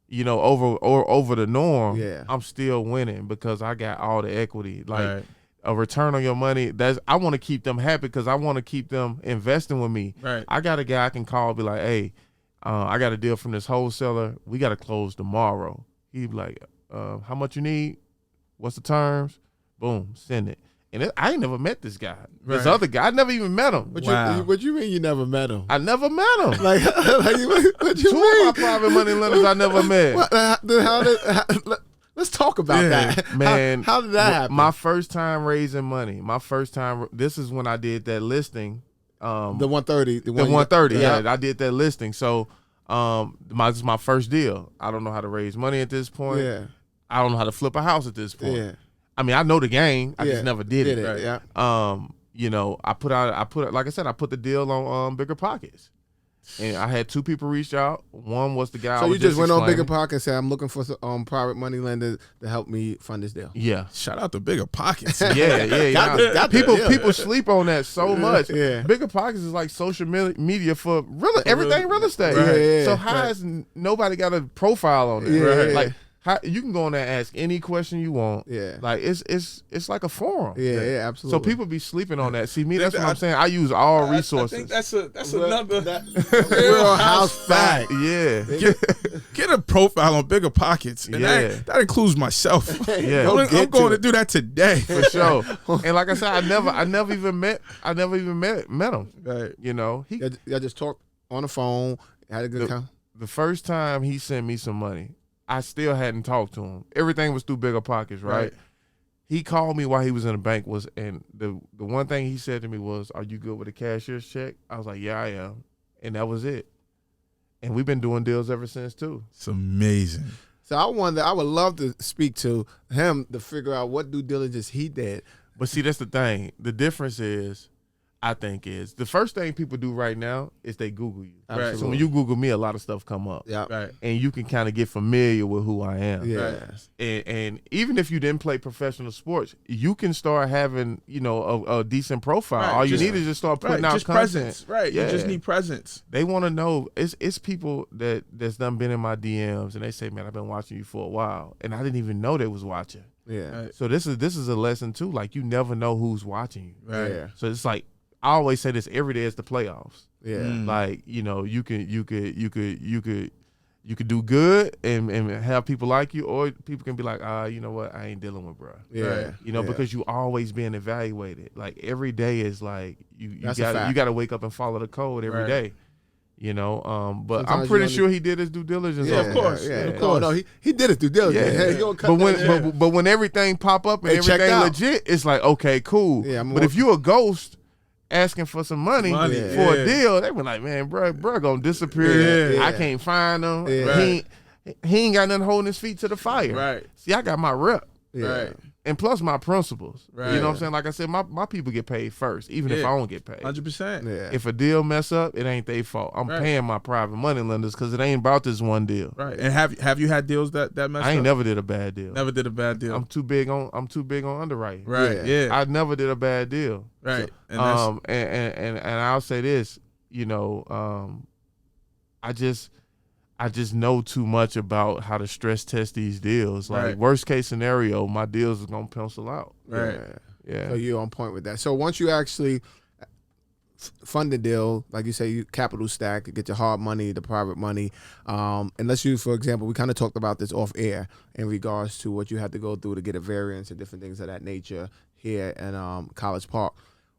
you know, over the norm, Yeah. I'm still winning because I got all the equity. Like Right. a return on your money, I want to keep them happy because I want to keep them investing with me. Right. I got a guy I can call, be like, hey, I got a deal from this wholesaler. We got to close tomorrow. He'd be like, how much you need? What's the terms? Boom, send it. And I ain't never met this guy. This Right. other guy, I never even met him. Wow. What you mean you never met him? I never met him. Like what you Two mean? of my private money lenders I never met. Let's talk about Yeah, that. Man, how did that happen? My first time raising money. This is when I did that listing. The 130. The 130. Yeah. Yeah, I did that listing. So this is my first deal. I don't know how to raise money at this point. Yeah. I don't know how to flip a house at this point. Yeah. I mean, I know the game. I Yeah. just never did it. Right. Yeah. You know, I put like I said, I put the deal on Bigger Pockets. And I had 2 people reach out. One was the guy. So I was you just went on Bigger explaining. Pockets and said, I'm looking for some private money lender to help me fund this deal. Yeah. Shout out to Bigger Pockets. Yeah. Got the deal. People sleep on that so much. Yeah. Bigger Pockets is like social media for everything real estate. Right. Yeah, So how has nobody got a profile on that? Yeah. Like you can go on there and ask any question you want. Yeah. Like it's like a forum. Yeah, absolutely. So people be sleeping on that. See me, that's what I'm saying. I use all resources. I think that's another real house fact. Yeah. Get a profile on Bigger Pockets, and that includes myself. Yeah. I'm going to do that today for sure. And like I said, I never even met him. Right. You know, I just talked on the phone, had a good time. The first time he sent me some money, I still hadn't talked to him. Everything was through Bigger Pockets, right? He called me while he was in the bank, and the one thing he said to me was, "Are you good with a cashier's check?" I was like, "Yeah, I am," and that was it. And we've been doing deals ever since too. It's amazing. So I would love to speak to him to figure out what due diligence he did. But see, that's the thing. The difference is, I think, is the first thing people do right now is they Google you. Right. So when you Google me, a lot of stuff come up. Yeah. Right. And you can kind of get familiar with who I am. Yeah. And even if you didn't play professional sports, you can start having, a decent profile. Right. All you need is just start putting out just content. presence. Right. Yeah. You just need presence. They want to know. It's people that's done been in my DMs and they say, "Man, I've been watching you for a while," and I didn't even know they was watching. Yeah. So this is a lesson too. Like, you never know who's watching you. Right. Yeah. So it's like, I always say this every day is the playoffs. Yeah. Like, you could do good and have people like you, or people can be like, you know what, I ain't dealing with bro. Yeah. Because you always being evaluated. Like, every day is like you That's a fact. got to wake up and follow the code every day. But Sometimes I'm you pretty only- sure he did his due diligence. Yeah, on of course. that. Yeah. Of course. No, he did it due diligence. Yeah. Hey, you gonna cut that But when everything pop up and Hey, check everything out. legit, it's like, okay, cool. Yeah, I'm but if you a ghost asking for some money, Money, for yeah. a deal, they be like, man, bro gonna disappear. Yeah. I can't find him. Yeah. He ain't got nothing holding his feet to the fire. Right. See, I got my rep. Yeah. Right. And plus my principles. Right. You know what I'm saying? Like I said, my people get paid first, even if Yeah. I don't get paid. 100%. Yeah. If a deal mess up, it ain't their fault. I'm Right. paying my private money lenders because it ain't about this one deal. Right. And have you had deals that messed I ain't up? never did a bad deal. Never did a bad deal. I'm too big on underwriting. Right. Yeah. Yeah. I never did a bad deal. Right. And that's, And I'll say this, I just know too much about how to stress test these deals. Like, Right. worst case scenario, my deals is gonna pencil out. right. Yeah. So you're on point with that. So once you actually fund the deal, like you say, you capital stack, you get your hard money, the private money. Unless you, for example, we kind of talked about this off air in regards to what you had to go through to get a variance and different things of that nature here in College Park.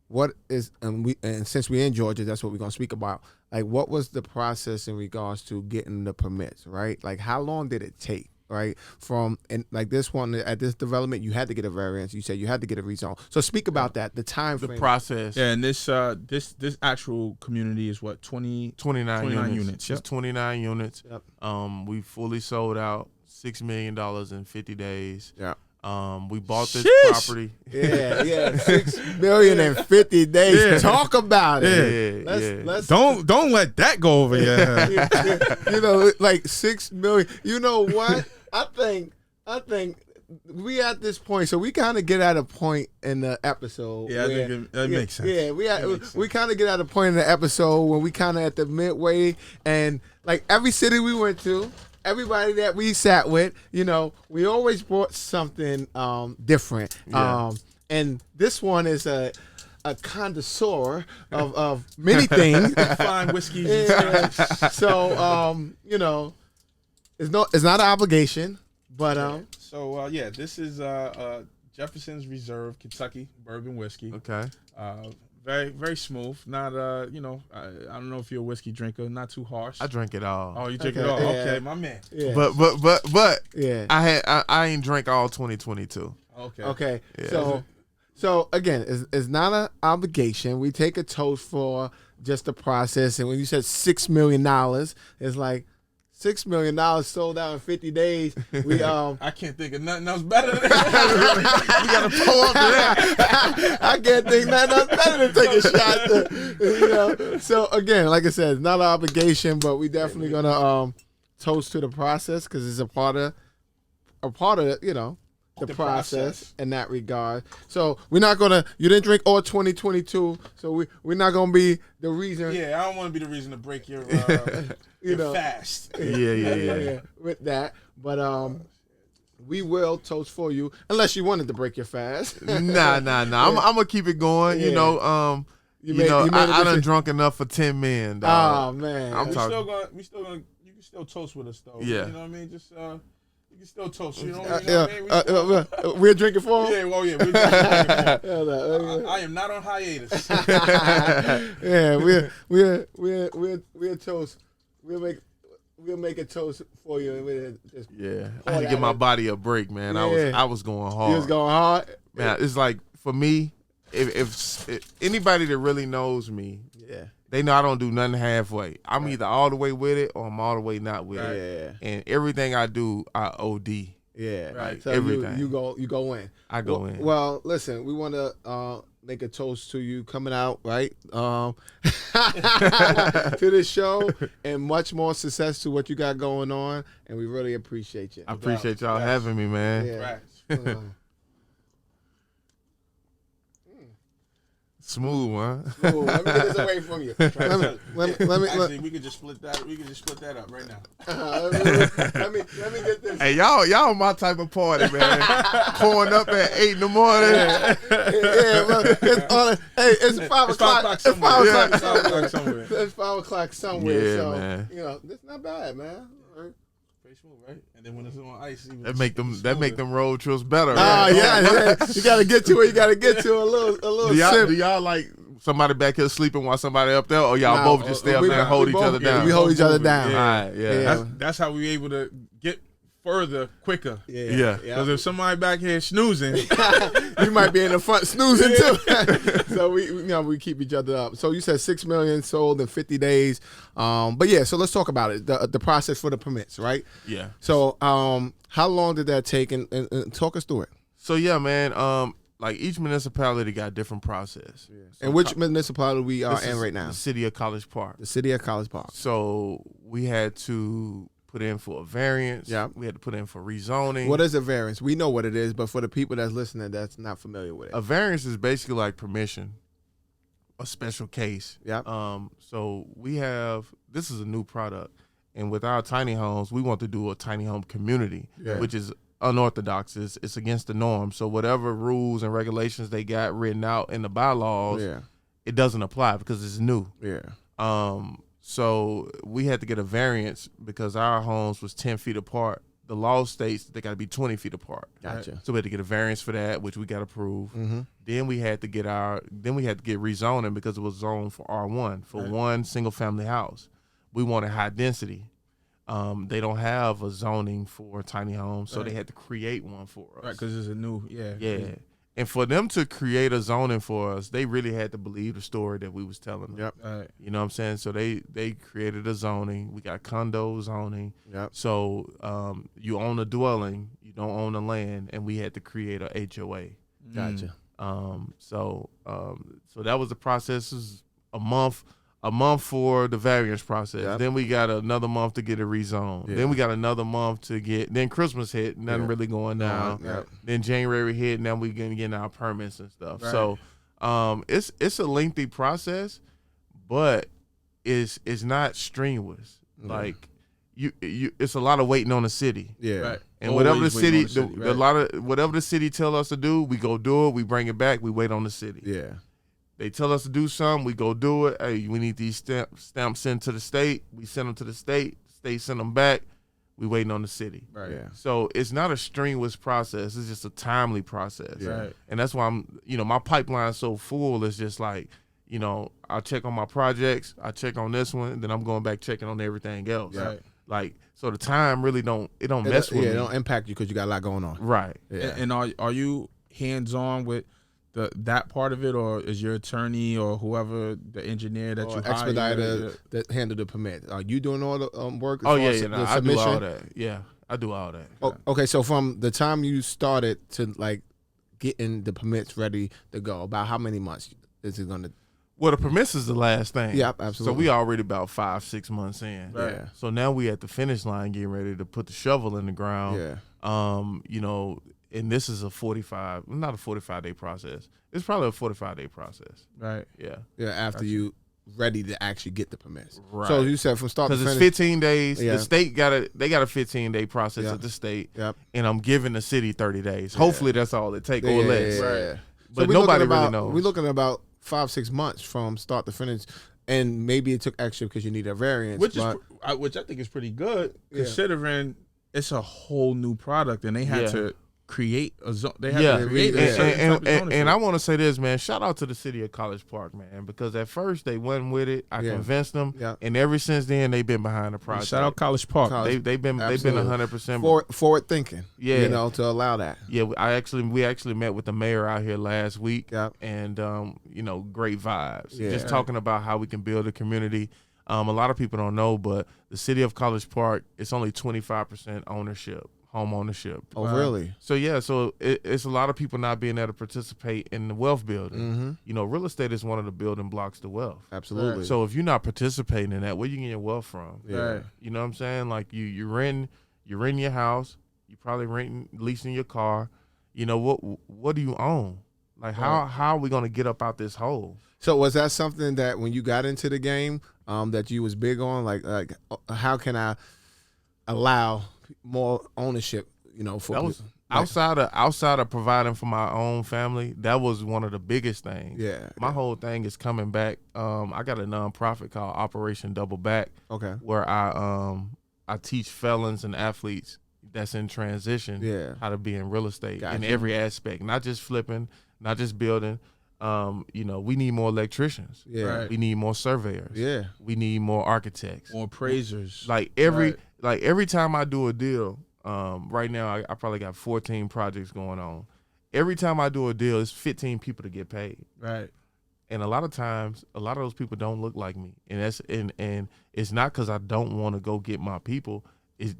What is and since we're in Georgia, that's what we're gonna speak about. Like, what was the process in regards to getting the permits, right? Like, how long did it take, right? And like this one at this development, you had to get a variance. You said you had to get a rezone. So speak about that. The time The frame. process. Yeah, and this actual community is what 29 29 units. Just 29 units. Yep. We fully sold out $6 million in 50 days. Yeah. We bought this Sheesh. property. Yeah. 6 million in 50 days. Yeah. Talk about it. Yeah. Let's Don't let that go over your head. like 6 million. You know what? I think we at this point, so we kind of get at a point in the episode. Yeah, I think it makes sense. Yeah, we kind of get at a point in the episode when we kind of at the midway, and like every city we went to, everybody that we sat with, we always brought something different. Yeah. And this one is a connoisseur of many things. Fine whiskeys. Yeah. So it's not an obligation, but So this is Jefferson's Reserve Kentucky Bourbon whiskey. Okay. Very very smooth. Not I don't know if you're a whiskey drinker. Not too harsh. I drank it all. Oh, you drink it Okay, all? yeah. Okay, my man. yeah. But yeah. I ain't drank all 2022. Okay. Okay. Yeah. So again, it's not an obligation. We take a toast for just the process. And when you said $6 million, it's like $6 million sold out in 50 days. We I can't think of nothing else better than that. We gotta pull up to that. I can't think nothing else better than take a shot. So again, like I said, it's not an obligation, but we definitely gonna toast to the process because it's a part of the process in that regard. So we're not gonna. You didn't drink all 2022, so we're not gonna be the reason. Yeah, I don't want to be the reason to break your You know. fast. Yeah. With that. But we will toast for you, unless you wanted to break your fast. Nah. I'm gonna keep it going. You know, I done drunk enough for 10 men. Dog. Oh man, we still gonna. You can still toast with us though. Yeah. You know what I mean? Just you can still toast. You know what I mean? We're drinking for him. Yeah, well, yeah, we're drinking for him. I am not on hiatus. Yeah, we're toast. We'll make a toast for you. And I had to give my body a break, man. Yeah. I was going hard. You was going hard, man. It's like for me, if anybody that really knows me, they know I don't do nothing halfway. I'm either all the way with it or I'm all the way not with it. And everything I do, I OD. Yeah, like so everything. You go in. I go in. Well, listen, we want to make a toast to you coming out, right? To this show, and much more success to what you got going on, and we really appreciate you. I appreciate y'all having me, man. Yeah. Smooth, huh? Ooh, let me get this away from you. Actually, we could just split that. We could just split that up right now. Let me get this. Hey, y'all my type of party, man. Pouring up at 8 in the morning. It's 5 o'clock. It's 5 o'clock somewhere. It's 5 o'clock somewhere. Yeah, so man. that's not bad, man. Pretty smooth, right? And then when it's on ice, That make them road trips better. Oh Right? yeah. You gotta get to it. You gotta get to a little sip. Do y'all like somebody back here sleeping while somebody up there, or y'all Nah, both just stay up there and hold each other down? We hold each other down. All right, yeah. That's how we able to get further quicker. Yeah. Because if somebody back here snoozing, You might be in the front snoozing too. So we keep each other up. So you said 6 million sold in 50 days. But yeah, so let's talk about it. The process for the permits, right? Yeah. So how long did that take, and talk us through it? So yeah, man. Like each municipality got a different process. Yeah. So and which municipality we are in right now? The city of College Park. The city of College Park. So we had to put in for a variance. Yeah. We had to put in for rezoning. What is a variance? We know what it is, but for the people that's listening that's not familiar with it. A variance is basically like permission, a special case. Yeah. So this is a new product, and with our tiny homes, we want to do a tiny home community, which is unorthodox. It's against the norm. So whatever rules and regulations they got written out in the bylaws, it doesn't apply because it's new. Yeah. So we had to get a variance because our homes was 10 feet apart. The law states they got to be 20 feet apart. Gotcha. So we had to get a variance for that, which we got approved. Mm-hmm. Then we had to get rezoning because it was zoned for R1 for one single family house. We wanted high density. They don't have a zoning for tiny homes, so they had to create one for us. right? Because it's a new, Yeah. And for them to create a zoning for us, they really had to believe the story that we was telling them. Yep. All right. You know what I'm saying? So they created a zoning. We got condo zoning. Yep. So you own a dwelling, you don't own the land, and we had to create a HOA. Gotcha. So that was the process. It was a month for the variance process. Yep. Then we got another month to get it rezoned. Yeah. Then we got another month to get. Then Christmas hit, nothing really going down. Yep. Then January hit, now we gonna get our permits and stuff. Right. So it's a lengthy process, but it's not strenuous. Like you it's a lot of waiting on the city. Yeah. Right. And whatever the Always waiting city, on the city, right. whatever the city tell us to do, we go do it. We bring it back. We wait on the city. Yeah. They tell us to do something, we go do it. Hey, we need these stamps sent to the state. We send them to the state. State send them back. We waiting on the city. Right. Yeah. So it's not a strenuous process. It's just a timely process. Yeah. Right. And that's why my pipeline's so full. It's just like, I check on my projects. I check on this one. And then I'm going back checking on everything else. Right. Like, so the time really don't mess with me. Yeah, it don't impact you because you got a lot going on. Right. Yeah. And are you hands-on with that part of it, or is your attorney or whoever, the engineer that you hire, expediter that handle the permit? Are you doing all the work? Oh, as yeah, far as I the do all submission? that. Yeah, I do all that. Oh, okay, so from the time you started to like getting the permits ready to go, about how many months is it going to? Well, the permits is the last thing. Yeah, absolutely. So we already about 5-6 months in. Right. Yeah. So now we at the finish line getting ready to put the shovel in the ground. Yeah. And this is not a 45-day process. It's probably a 45-day process. Right. Yeah. Yeah, after you ready to actually get the permits. Right. So you said from start to Because finish. it's 15 days. Yeah. The state got a 15-day process Yeah. at the state, Yep. and I'm giving the city 30 days. Hopefully that's all it takes, or less. Yeah. But we nobody looking really about, knows. We're looking at about 5-6 months from start to finish, and maybe it took extra because you need a variance. which but, I think is pretty good Yeah. considering it's a whole new product and they had Yeah. to create a zone. They had Yeah, to create a Yeah. certain type of and ownership. I want to say this, man. Shout out to the city of College Park, man, because at first they wasn't with it. I Yeah. convinced them, Yeah. and ever since then they've been behind the project. Shout out College Park. College- They've been Absolutely. 100% forward thinking. Yeah. You know, to allow that. Yeah, we actually met with the mayor out here last week, Yep. and great vibes. Yeah. Just talking about how we can build a community. A lot of people don't know, but the city of College Park, it's only 25% home ownership. Oh, really? So yeah, it's a lot of people not being able to participate in the wealth building. Mm-hmm. Real estate is one of the building blocks to wealth. Absolutely. So if you're not participating in that, where you getting your wealth from? Yeah. Right. You know what I'm saying? Like you rent your house, you probably leasing your car. What do you own? Like how are we gonna get up out this hole? So was that something that when you got into the game, that you was big on? Like how can I allow more ownership? For That was people? outside of providing for my own family. That was one of the biggest things. Yeah. My whole thing is coming back. I got a nonprofit called Operation Double Back, Okay. where I teach felons and athletes that's in transition Yeah. how to be in real estate in Gotcha. every aspect, not just flipping, not just building. We need more electricians. Yeah. Right. We need more surveyors. Yeah. We need more architects. More appraisers. Like every time I do a deal, right now I probably got 14 projects going on. Every time I do a deal, it's 15 people to get paid. Right. And a lot of times, a lot of those people don't look like me, and it's not because I don't want to go get my people.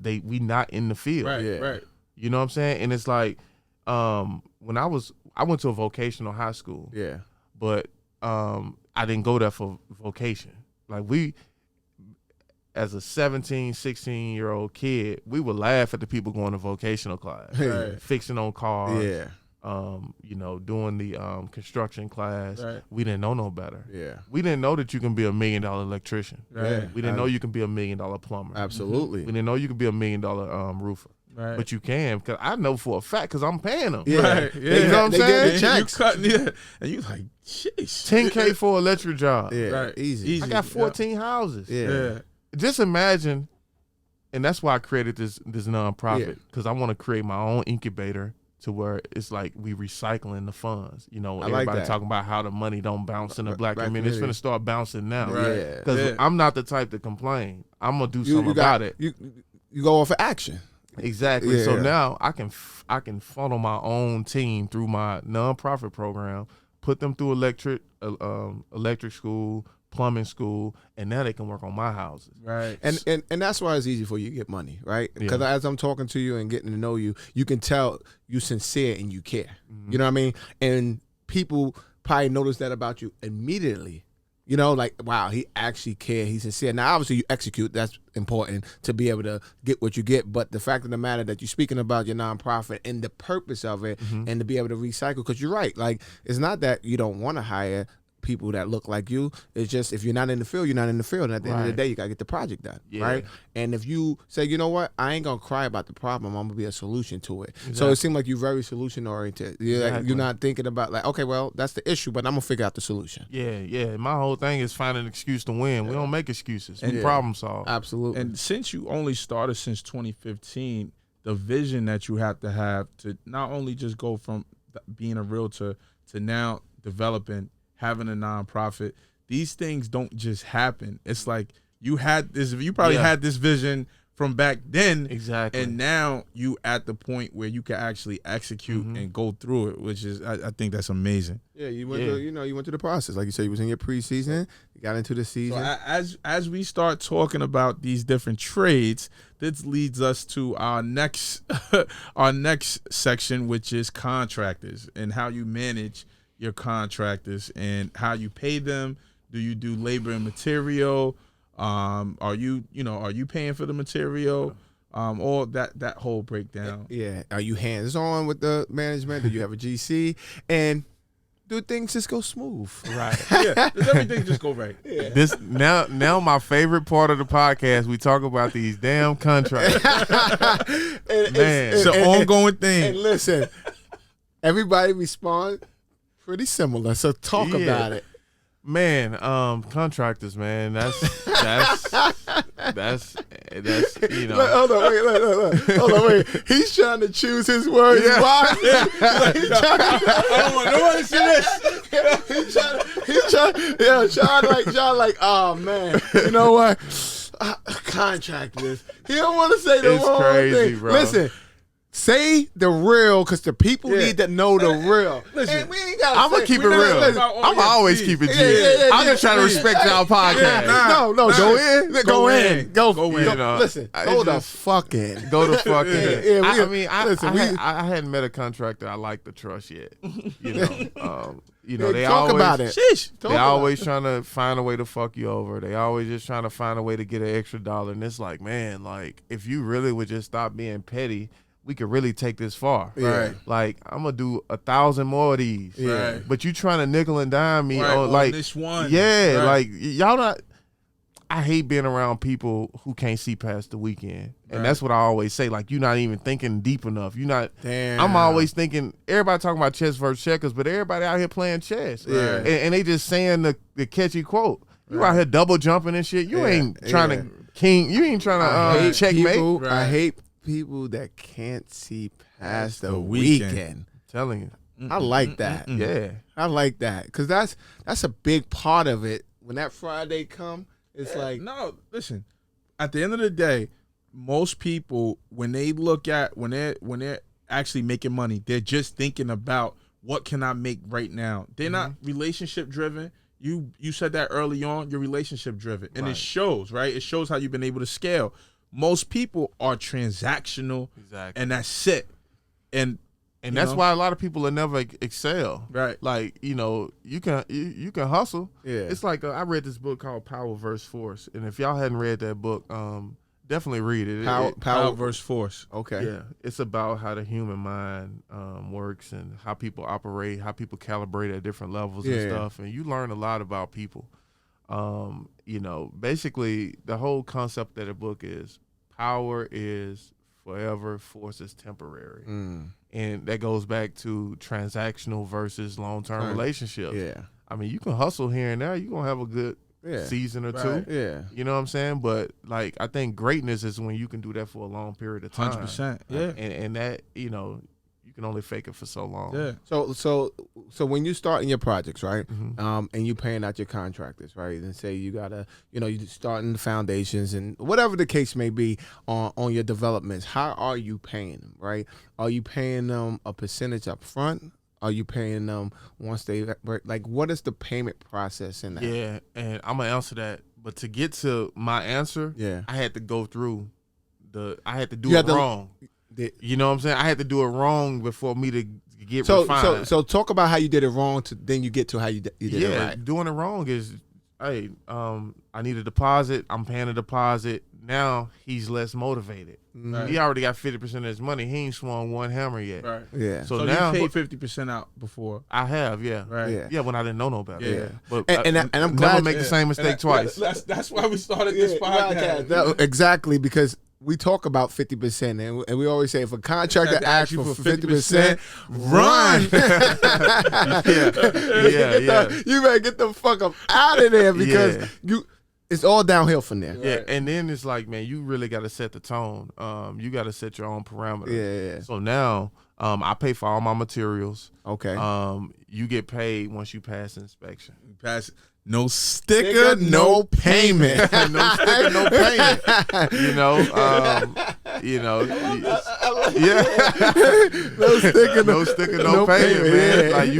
We not in the field. Right. Yeah. Right. You know what I'm saying? And it's like, when I went to a vocational high school, Yeah. but I didn't go there for vocation. Like as a 17, 16-year-old kid, we would laugh at the people going to vocational class, Right. fixing on cars, Yeah. doing the construction class. Right. We didn't know no better. Yeah. We didn't know that you can be $1 million electrician. Right. We didn't know you can be $1 million plumber. Absolutely. We didn't know you could be $1 million roofer. Right. But you can, because I know for a fact, because I'm paying them. Yeah. Right. Yeah. You know what I'm They get saying? the And checks. you cutting, and you like, jeez. $10K for an electric job. Yeah. Right. Easy. I got 14 houses. Yeah. Yeah. Just imagine, and that's why I created this Yeah. nonprofit, because I want to create my own incubator to where it's like we recycling the funds. I like Everybody that. talking about how the money don't bounce in the black Black community. It's community. going to start bouncing now. Right. Yeah. Because Yeah. I'm not the type to complain. I'm going to do something about it. You go off for action. Exactly. Yeah. So now I can funnel my own team through my nonprofit program, put them through electric school, plumbing school, and now they can work on my houses. Right. And that's why it's easy for you to get money, right? Because Yeah. as I'm talking to you and getting to know you, you can tell you sincere and you care. Mm-hmm. You know what I mean? And people probably notice that about you immediately. Like, wow, he actually cares. He's sincere. Now, obviously, you execute. That's important to be able to get what you get. But the fact of the matter that you're speaking about your nonprofit and the purpose of it and to be able to recycle, because you're right. Like, it's not that you don't want to hire people that look like you. It's just if you're not in the field, you're not in the field. And at the end of the Right. day, you got to get the project done, Yeah. right? And if you say, you know what, I ain't going to cry about the problem. I'm going to be a solution to it. So it Exactly. seems like you're very solution-oriented. You're Exactly. not thinking about like, okay, well, that's the issue, but I'm going to figure out the solution. Yeah. My whole thing is finding an excuse to win. We don't make excuses. We Yeah. problem solve. Absolutely. And since you only started since 2015, the vision that you have to not only just go from being a realtor to now developing, having a nonprofit, these things don't just happen. It's like you probably Yeah. had this vision from back then. Exactly. And now you at the point where you can actually execute and go through it, which is, I think that's amazing. Yeah, you went Yeah. to you went through the process. Like you said, you was in your preseason, you got into the So season. as we start talking about these different trades, this leads us to our next our next section, which is contractors and how you manage your contractors and how you pay them. Do you do labor and material? Are you paying for the material? All that whole breakdown. Yeah, are you hands on with the management? Do you have a GC? And do things just go smooth. Right. Yeah, does everything just go right? This now my favorite part of the podcast, we talk about these damn contracts. And It's an ongoing thing. And listen, everybody respond pretty similar. So talk Yeah. about it. Man, contractors, man, that's you know. Look, hold on, wait. Hold on, wait. He's trying to choose his words. Yeah. Why? He's trying I don't want nobody to see this. Sean like, oh man, you know what? Contractors. He don't want to say the It's wrong crazy, thing. bro. Listen, say the real, because the people Yeah. need to know the real. Listen, And we ain't gotta I'm gonna say- keep it we're not- real. listen, I'm always keep it G. Yeah, I'm just trying to respect y'all podcast. No, Nah. go in. Go in. Go Go in. in. Listen, I go the just- fuck in. Go to fucking. Yeah, I mean, listen, I hadn't met a contractor I like to trust yet. You know, they talk always, about it. Sheesh. Talk They about always trying to find a way to fuck you over. They always just trying to find a way to get an extra dollar. And it's like, man, like if you really would just stop being petty, we could really take this far. Yeah. Right. Like I'm gonna do 1,000 more of these. Yeah. Right. But you trying to nickel and dime me Right, on on like this one. Yeah, Right. like y'all not. I hate being around people who can't see past the weekend, and Right. that's what I always say. Like you're not even thinking deep enough. You're not. Damn. I'm always thinking. Everybody talking about chess versus checkers, but everybody out here playing chess. Yeah. And they just saying the catchy quote. You out here double jumping and shit. You Yeah, ain't trying yeah. to king. You ain't trying I to hate checkmate. people. Right. I hate people that can't see past the the weekend. weekend. Telling you. I like that. Yeah. I like that because that's a big part of it. When that Friday come, it's like No, listen. At the end of the day, most people when they look at when they're actually making money, they're just thinking about what can I make right now. They're not relationship driven. You said that early on. You're relationship driven, and Right. it shows, right? It shows how you've been able to scale. Most people are transactional, Exactly. and that's it. And And you that's know? why a lot of people will never excel. Right. Like, you can hustle. Yeah. It's like I read this book called Power versus Force. And if y'all hadn't read that book, definitely read it. power versus force. okay. Yeah. It's about how the human mind works and how people operate, how people calibrate at different levels Yeah. and stuff. And you learn a lot about people. Basically the whole concept of the book is power is forever, force is temporary. And that goes back to transactional versus long-term relationship. Yeah. I mean, you can hustle here and there. You're going to have a good Yeah. season or Right. two. Yeah. You know what I'm saying? But, like, I think greatness is when you can do that for a long period of time. 100%. Yeah. And that, you can only fake it for so long. Yeah. So when you start in your projects, right, Mhm. and you paying out your contractors, right, and say you gotta, you starting the foundations and whatever the case may be on your developments, how are you paying them, right? Are you paying them a percentage up front? Are you paying them once they like? What is the payment process in that? Yeah, and I'm going to answer that. But to get to my answer, Yeah. I had to go through I had to do You it had to- wrong. The- You know what I'm saying? I had to do it wrong before me to get So refined. so talk about how you did it wrong to then you get to how you did it right. doing it wrong is, hey, I need a deposit. I'm paying a deposit. Now he's less motivated. Right. He already got 50% of his money. He ain't swung one hammer yet. Right. Yeah. So So now you paid 50% out before. I have, yeah. Right. Yeah. Yeah, when I didn't know no better. Yeah. But And I'm never glad- make the same mistake twice. That's why we started this podcast. Exactly, because we talk about 50%, and we always say if a contractor Have to asks ask for you for 50%, 50%, run. Yeah. You better get the fuck up out of there because Yeah. it's all downhill from there. Yeah, and then it's like, man, you really got to set the tone. You got to set your own parameters. Yeah. So now, I pay for all my materials. Okay. You get paid once you pass inspection. Pass no sticker, no payment. No sticker, no payment. Yeah. No sticker, No sticker, no payment, man. yeah. Like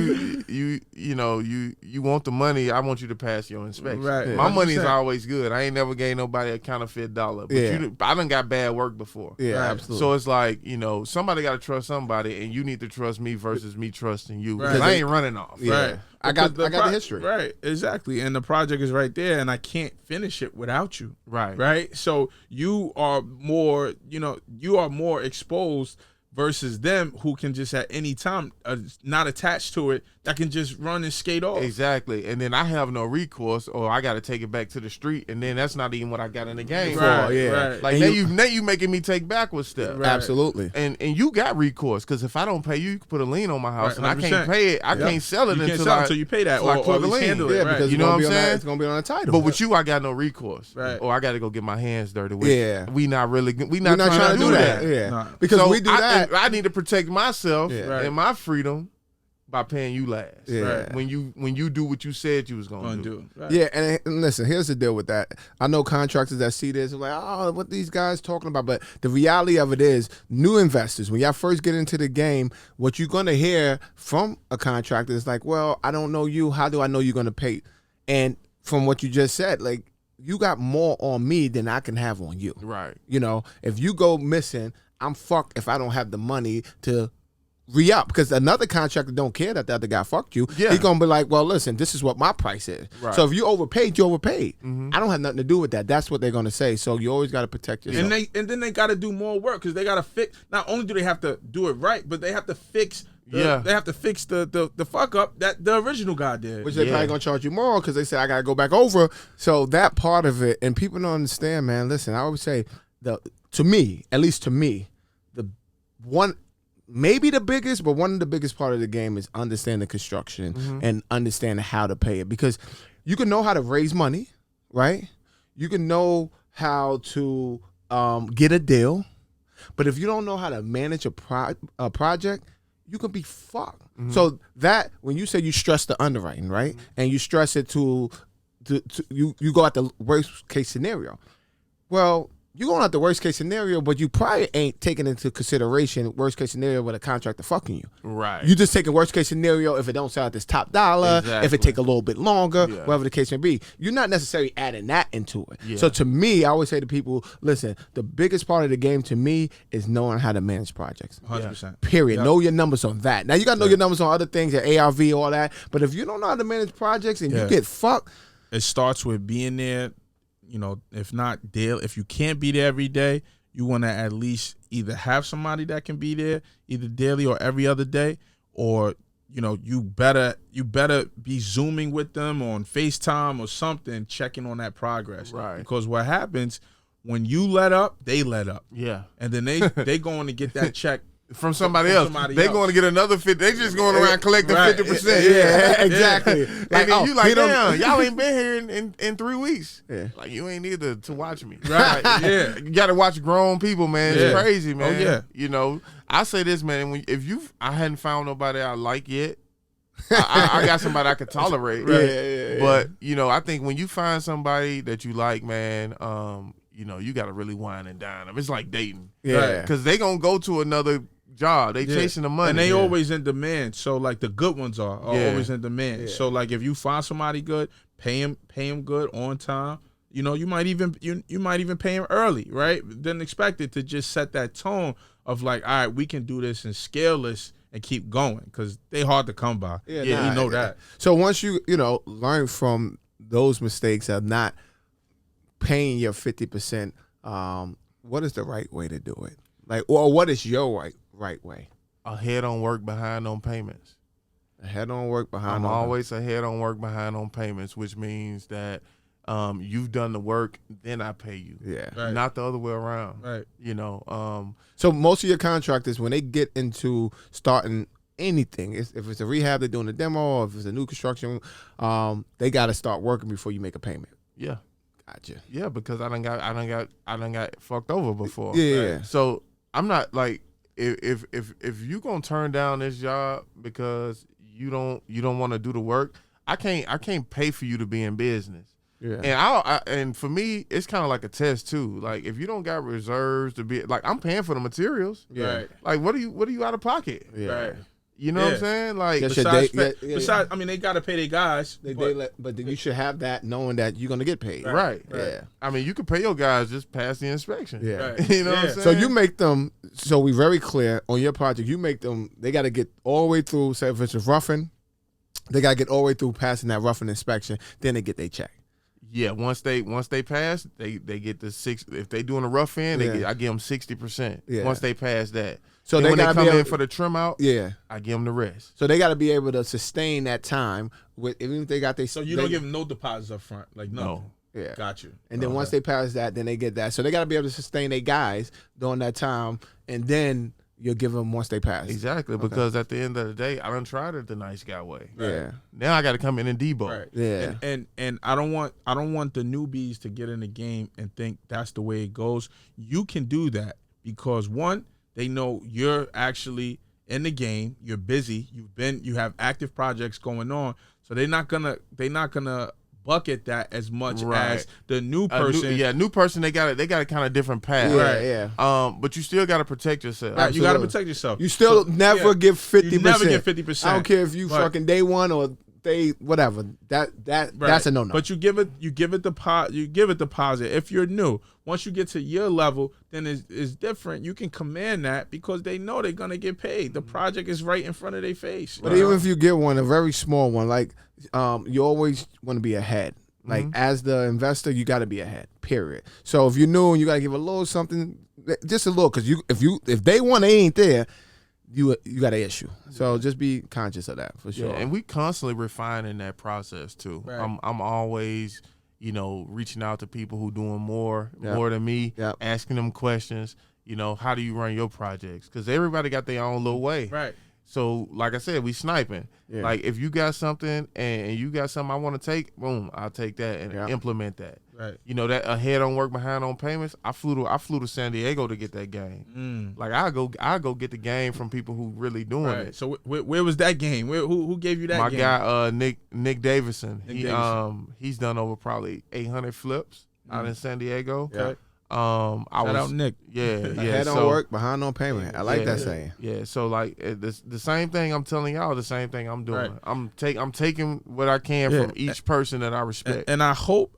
you want the money. I want you to pass your inspection. Right. My money is 100%. always good. I ain't never gave nobody a counterfeit dollar. But Yeah. I done got bad work before. Yeah, Right. absolutely. So it's like, somebody got to trust somebody, and you need to trust me versus me trusting you. Right. Because I ain't running off. Yeah. Right. I got Because the history. Right, exactly. And the project is right there, and I can't finish it without you. Right. Right. So you are more exposed versus them who can just at any time not attached to it that can just run and skate off. Exactly. And then I have no recourse, or I got to take it back to the street, and then that's not even what I got in the game Right, for. yeah. right. Like And now you making me take backward steps. Right. Absolutely. And you got recourse, because if I don't pay you, you can put a lien on my house, Right, and I can't 100%. pay it. I can't sell it You until can't sell it until you pay that, until I or click at a least lien. handle it. Yeah, Right. because You know what I'm saying? It's gonna be on the title. But with you, I got no recourse. Right. Or I got to go get my hands dirty. Which Yeah. we not We're not trying to do that. Yeah, Nah. because So we do that. I need to protect myself Yeah. Right. and my freedom by paying you last. Yeah. Right. When you do what you said you was gonna do. Right. Yeah, and listen, here's the deal with that. I know contractors that see this are like, oh, what these guys talking about? But the reality of it is, new investors, when y'all first get into the game, what you're gonna hear from a contractor is like, well, I don't know you. How do I know you're gonna pay? And from what you just said, like, you got more on me than I can have on you. Right. You know, if you go missing, I'm fucked if I don't have the money to re-up, because another contractor don't care that the other guy fucked you. Yeah. He's gonna be like, well, listen, this is what my price is. Right. So if you overpaid, you overpaid. I don't have nothing to do with that. That's what they're gonna say. So you always got to protect yourself. And then they got to do more work, because they got to fix. Not only do they have to do it right, but they have to fix. They have to fix the fuck up that the original guy did. Which they probably gonna charge you more because they say I gotta go back over. So that part of it, and people don't understand, man. Listen, I always say to me, the one, maybe the biggest, but one of the biggest part of the game is understanding construction and understanding how to pay it, because you can know how to raise money, right? You can know how to get a deal, but if you don't know how to manage a project, you can be fucked. So that, when you say you stress the underwriting, right, and you stress it to you go at the worst case scenario. Well, you're going at the worst case scenario, but you probably ain't taking into consideration worst case scenario with a contractor fucking you. Right. You just taking worst case scenario if it don't sell at this top dollar, Exactly. if it take a little bit longer, Yeah. whatever the case may be. You're not necessarily adding that into it. Yeah. So to me, I always say to people, listen, the biggest part of the game to me is knowing how to manage projects. 100%. Period. Yep. Know your numbers on that. Now you gotta know your numbers on other things, your ARV, all that. But if you don't know how to manage projects and you get fucked, It starts with being there. You know, if not daily, if you can't be there every day, you want to at least either have somebody that can be there either daily or every other day, or you better be Zooming with them on FaceTime or something, checking on that progress. Right. Because what happens when you let up, they let up, Yeah. and then they going to get that check From somebody From else. somebody They else. going to get another 50. They just going around collecting Right. 50%. yeah, exactly. And then you like, he don't- damn, y'all ain't been here in 3 weeks. Yeah. Like, you ain't need to watch me. Right. Like, Yeah. You got to watch grown people, man. It's Yeah. crazy, man. Oh, yeah. You know, I say this, man. I hadn't found nobody I like yet. I got somebody I could tolerate. Yeah. But, I think when you find somebody that you like, man, you got to really wine and dine them. It's like dating. Yeah. Because they going to go to another job. They chasing the money. and they always in demand. So like the good ones are always in demand. Yeah. So like if you find somebody good, pay him good on time. You might even pay him early, right? Then expect it to just set that tone of like, all right, we can do this and scale this and keep going, because they hard to come by. Yeah, we nah, know that. So once you learn from those mistakes of not paying your 50%, what is the right way to do it? Like, or what is your right way? ahead on work, behind on payments. Ahead on work, behind I'm on always ahead on work, behind on payments, which means that you've done the work, then I pay you. Yeah. Right. Not the other way around. Right. So most of your contractors, when they get into starting anything, if it's a rehab, they're doing a demo, or if it's a new construction, they got to start working before you make a payment. Yeah. Gotcha. Yeah, because I done got fucked over before. Yeah. So I'm not like, if you gonna turn down this job because you don't want to do the work, I can't pay for you to be in business. Yeah. And for me, it's kind of like a test too. Like, if you don't got reserves to be, like, I'm paying for the materials. Yeah. Right. Like, what are you out of pocket? Yeah. Right. You know what I'm Yeah. saying? Like, Yes, Besides, I mean, they got to pay their guys. But then you should have that knowing that you're gonna get paid. right. Yeah. I mean, you can pay your guys, just pass the inspection. Yeah. Right. You know what I'm Yeah. saying? So you make them. So we very clear on your project. You make them. They got to get all the way through. Say if it's a roughing, they got to get all the way through passing that roughing inspection. Then they get their check. Yeah, once they pass, they get the 6. If they doing a rough end, I give them 60%. Yeah. Once they pass that, So then they when they gotta come be in able, for the trim out, yeah. I give them the rest. So they got to be able to sustain that time with even if they got their. So you don't give them no deposits up front, like nothing. No. Yeah. Got you. And then once they pass that, then they get that. So they got to be able to sustain their guys during that time, and then you'll give them once they pass. Exactly, because at the end of the day, I done tried it the nice guy way. Yeah. Now I got to come in and debug. Right. Yeah. And I don't want the newbies to get in the game and think that's the way it goes. You can do that because one, they know you're actually in the game. You're busy. You have active projects going on. So they're not gonna bucket that as much as the new person. New person. They got a kind of different path. Yeah. But you still got to protect yourself. Right, you got to protect yourself. You still never give 50%. You never get 50%. I don't care if you fucking day one or day whatever. That's a no. But you give it deposit. If you're new, once you get to your level, then it's different. You can command that because they know they're gonna get paid. The project is right in front of their face. But even if you get one, a very small one, like you always want to be ahead. Like as the investor, you got to be ahead. Period. So if you're new and you got to give a little something, just a little, because if they want, they ain't there. You got an issue. So just be conscious of that for sure. Yeah, and we constantly refining that process too. Right. I'm always, reaching out to people who doing more than me, asking them questions. How do you run your projects? Because everybody got their own little way. Right. So, like I said, we sniping. Yeah. Like, if you got something and you got something I want to take, boom, I'll take that and implement that. Right. That ahead on work, behind on payments. I flew to San Diego to get that game. Like, I go get the game from people who really doing it. So where was that game? Who gave you that game? My guy, Nick Davison. Davison. He's done over probably 800 flips out in San Diego. Yeah. Shout out Nick. Yeah. Ahead on work, behind on payment. I like that saying. Yeah. So like the same thing I'm telling y'all, the same thing I'm doing. Right. I'm taking what I can from each person that I respect. And I hope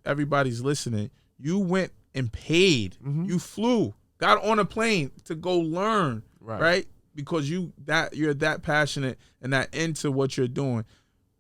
everybody's listening. You went and paid. You flew, got on a plane to go learn. Right? Because you're that passionate and that into what you're doing.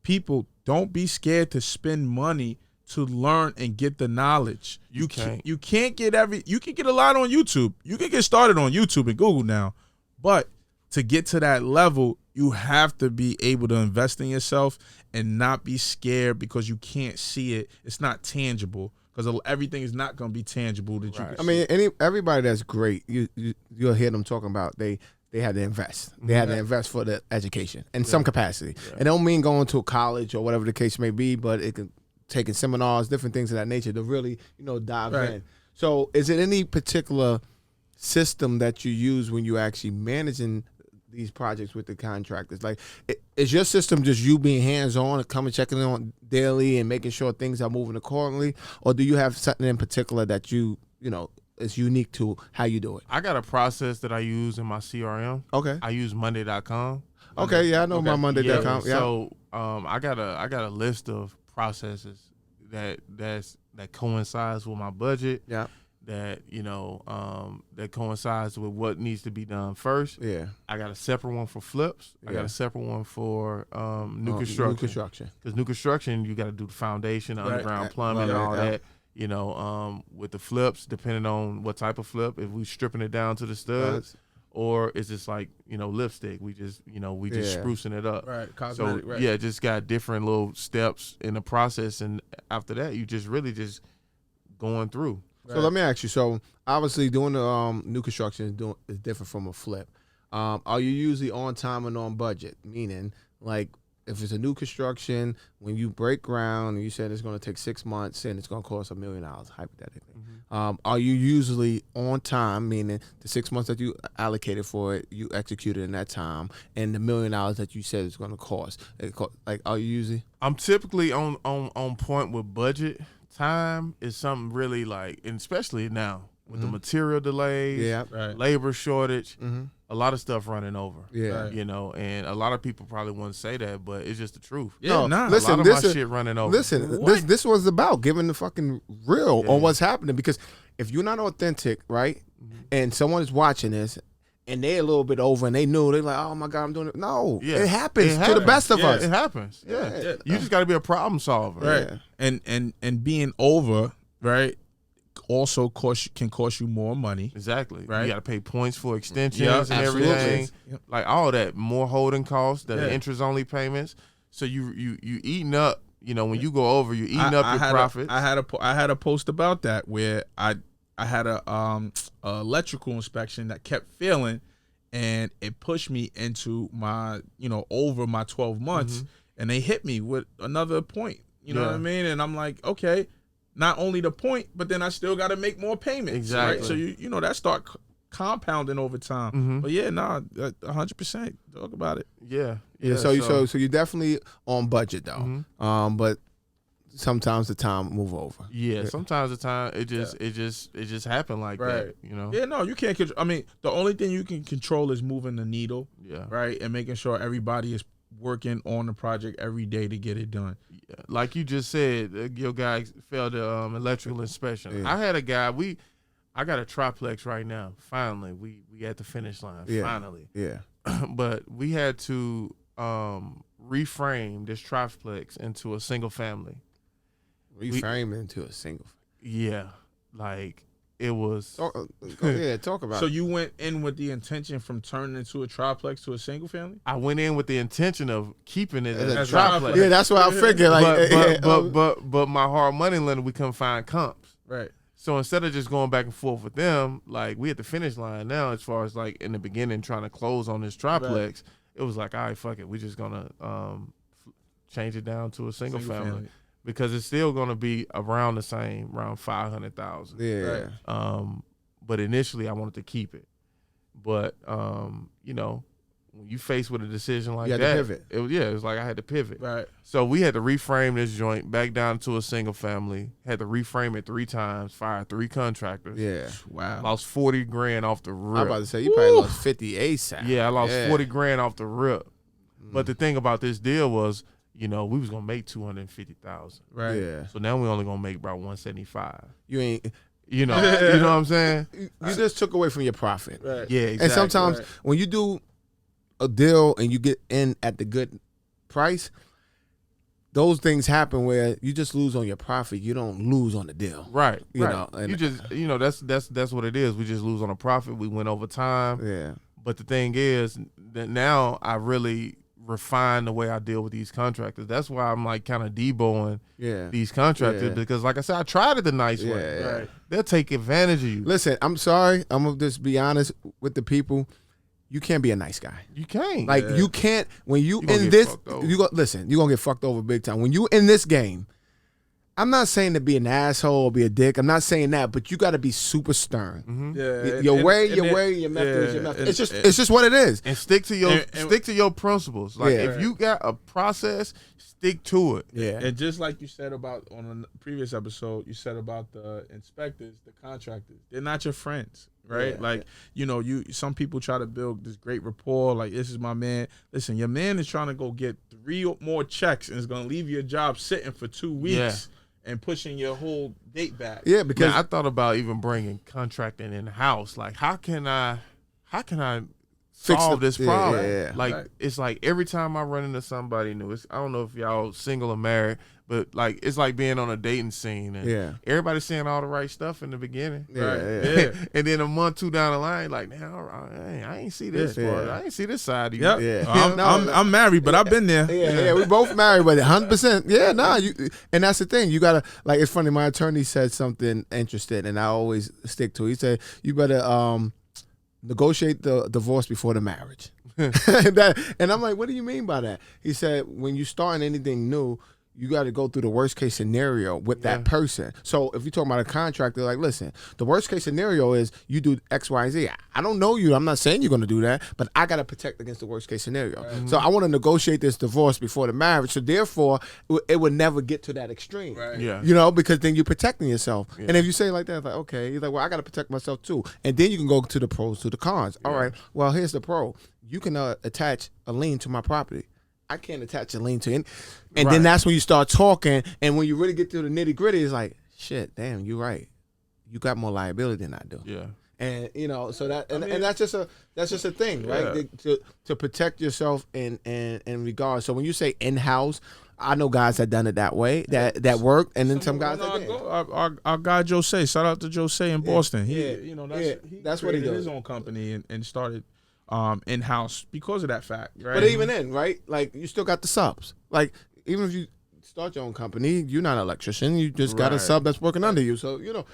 People, don't be scared to spend money to learn and get the knowledge. You can get a lot on YouTube. You can get started on YouTube and Google now. But to get to that level, you have to be able to invest in yourself and not be scared because you can't see it. It's not tangible because everything is not going to be tangible that you can see. Everybody that's great, you'll hear them talking about they had to invest. They had to invest for the education in some capacity. It don't mean going to a college or whatever the case may be, but it can taking seminars, different things of that nature to really, dive in. So is it any particular system that you use when you actually managing these projects with the contractors? Like, is your system just you being hands-on and coming checking on daily and making sure things are moving accordingly? Or do you have something in particular that is unique to how you do it? I got a process that I use in my CRM. Okay. I use Monday.com. Okay, yeah, I know my Monday.com. Yeah. So I got a list of processes that coincides with my budget. Yeah. That that coincides with what needs to be done first. Yeah. I got a separate one for flips. I got a separate one for new construction. New construction. Because new construction, you got to do the foundation, the underground plumbing, and all that. With the flips, depending on what type of flip, if we stripping it down to the studs. Or is this like, lipstick? We just, sprucing it up. Right, cosmetic, so, yeah, just got different little steps in the process. And after that, you just really just going through. So let me ask you. So obviously doing the new construction is different from a flip. Are you usually on time and on budget? Meaning, like, if it's a new construction, when you break ground and you said it's going to take 6 months and it's going to cost $1 million, hypothetically, are you usually on time, meaning the 6 months that you allocated for it, you executed in that time, and the $1 million that you said it's going to cost? Like, are you usually? I'm typically on point with budget. Time is something really like, and especially now with the material delays, labor shortage, a lot of stuff running over. Yeah. And a lot of people probably wouldn't say that, but it's just the truth. Yeah, listen, a lot of my shit running over. Listen, this was about giving the fucking real on what's happening, because if you're not authentic, right, and someone is watching this and they're a little bit over, and they knew they're like, oh my God, I'm doing it. No, Yeah. it happens to the best of us. It happens. Yeah. You just got to be a problem solver. Right. Yeah. And being over, right, also can cost you more money. Exactly. Right. You got to pay points for extensions and absolutely. everything. Yep. Like all that, more holding costs, the Yeah. interest only payments. So you eating up. You know, when you go over, you eating up your profits. I had a post about that where I had a electrical inspection that kept failing, and it pushed me into my over my 12 months, and they hit me with another point. You know what I mean? And I'm like, okay, not only the point, but then I still got to make more payments. Exactly. Right? So you that start compounding over time. But 100%. Talk about it. Yeah. So you're definitely on budget though. But sometimes the time move over. Yeah, sometimes the time it just happened like that, you know. Yeah, no, you can't control. I mean, the only thing you can control is moving the needle. Yeah. Right, and making sure everybody is working on the project every day to get it done. Yeah. Like you just said, your guy failed the electrical inspection. Yeah. I had a guy. I got a triplex right now. Finally, we at the finish line. Yeah. Finally. Yeah. But we had to reframe this triplex into a single family. Reframe into a single. Yeah, like it was. Talk about So it. you went in with the intention from turning into a triplex to a single family? I went in with the intention of keeping it as a As a triplex. Yeah, that's what I figured. Like, But my hard money lender, we couldn't find comps. Right. So instead of just going back and forth with them, like we at the finish line now, as far as like in the beginning trying to close on this triplex, it was like, all right, fuck it. We're just going to change it down to a single family. Because it's still going to be around the same, around 500,000. yeah. Right. But initially I wanted to keep it. But, when you faced with a decision like You had that, to pivot. It was like I had to pivot. Right. So we had to reframe this joint back down to a single family. Had to reframe it 3 times, fired 3 contractors. Yeah. Wow. Lost 40 grand off the rip. I'm about to say you probably lost 50 ASAP. Yeah, I lost Yeah. 40 grand off the rip. But the thing about this deal was, we was gonna make 250,000. Right. Yeah. So now we only gonna make about 175. You ain't. You know what I'm saying? You just took away from your profit. Right. Yeah, exactly. And sometimes when you do a deal and you get in at the good price, those things happen where you just lose on your profit. You don't lose on the deal. Right. You right. know, and- you just that's what it is. We just lose on a profit. We went over time. Yeah. But the thing is that now I really refine the way I deal with these contractors. That's why I'm like kind of deboing these contractors because, like I said, I tried it the nice way. Yeah. Right. They'll take advantage of you. Listen, I'm sorry. I'm gonna just be honest with the people. You can't be a nice guy. You can't. Like you can't when you gonna in get this. fucked over. You go listen. You are gonna get fucked over big time when you in this game. I'm not saying to be an asshole or be a dick. I'm not saying that, but you got to be super stern. Yeah. Your way, and your method is your method. and- It's just what it is. and stick to your and- your principles. Like if you got a process, stick to it. Yeah. And just like you said about on a previous episode, you said about the inspectors, the contractors, they're not your friends, right? Yeah, Like, some people try to build this great rapport, like this is my man. Listen, your man is trying to go get 3 more checks and is going to leave your job sitting for 2 weeks and pushing your whole date back. Yeah, because Man, I thought about even bringing contracting in house. Like, how can I Fix solve the- this problem? yeah. Like, Right. it's like every time I run into somebody new, I don't know if y'all single or married, but like it's like being on a dating scene and everybody's saying all the right stuff in the beginning. Yeah. And then a month, 2 down the line, like, now I ain't see this part. I ain't see this side of you. Yep. Yeah. I'm married, but I've been there. Yeah, we both married, but 100%. Yeah, and that's the thing. You gotta like. It's funny. My attorney said something interesting, and I always stick to it. He said you better negotiate the divorce before the marriage. And I'm like, what do you mean by that? He said when you starting anything new, you got to go through the worst case scenario with that person. So if you're talking about a contractor, like, listen, the worst case scenario is you do X, Y, and Z. I don't know you. I'm not saying you're going to do that, but I got to protect against the worst case scenario. So I want to negotiate this divorce before the marriage. So therefore, it would never get to that extreme. Right. Yeah. Because then you're protecting yourself. And if you say it like that, it's like, okay, you're like, well, I got to protect myself too. And then you can go to the pros, to the cons. All right, well, here's the pro. You can attach a lien to my property. I can't attach a lien to it. And then that's when you start talking. And when you really get to the nitty gritty, it's like, shit, damn, you're right. You got more liability than I do. Yeah. And so that and that's just a thing, right? To protect yourself in regards. So when you say in-house, I know guys that done it that way, that work, and then some guys that didn't. Our guy Jose, shout out to Jose in Boston. He that's what he does. His own company and started in-house because of that fact, right? But even then, right? Like you still got the subs. Like even if you start your own company, you're not an electrician. You just got a sub that's working under you. So there's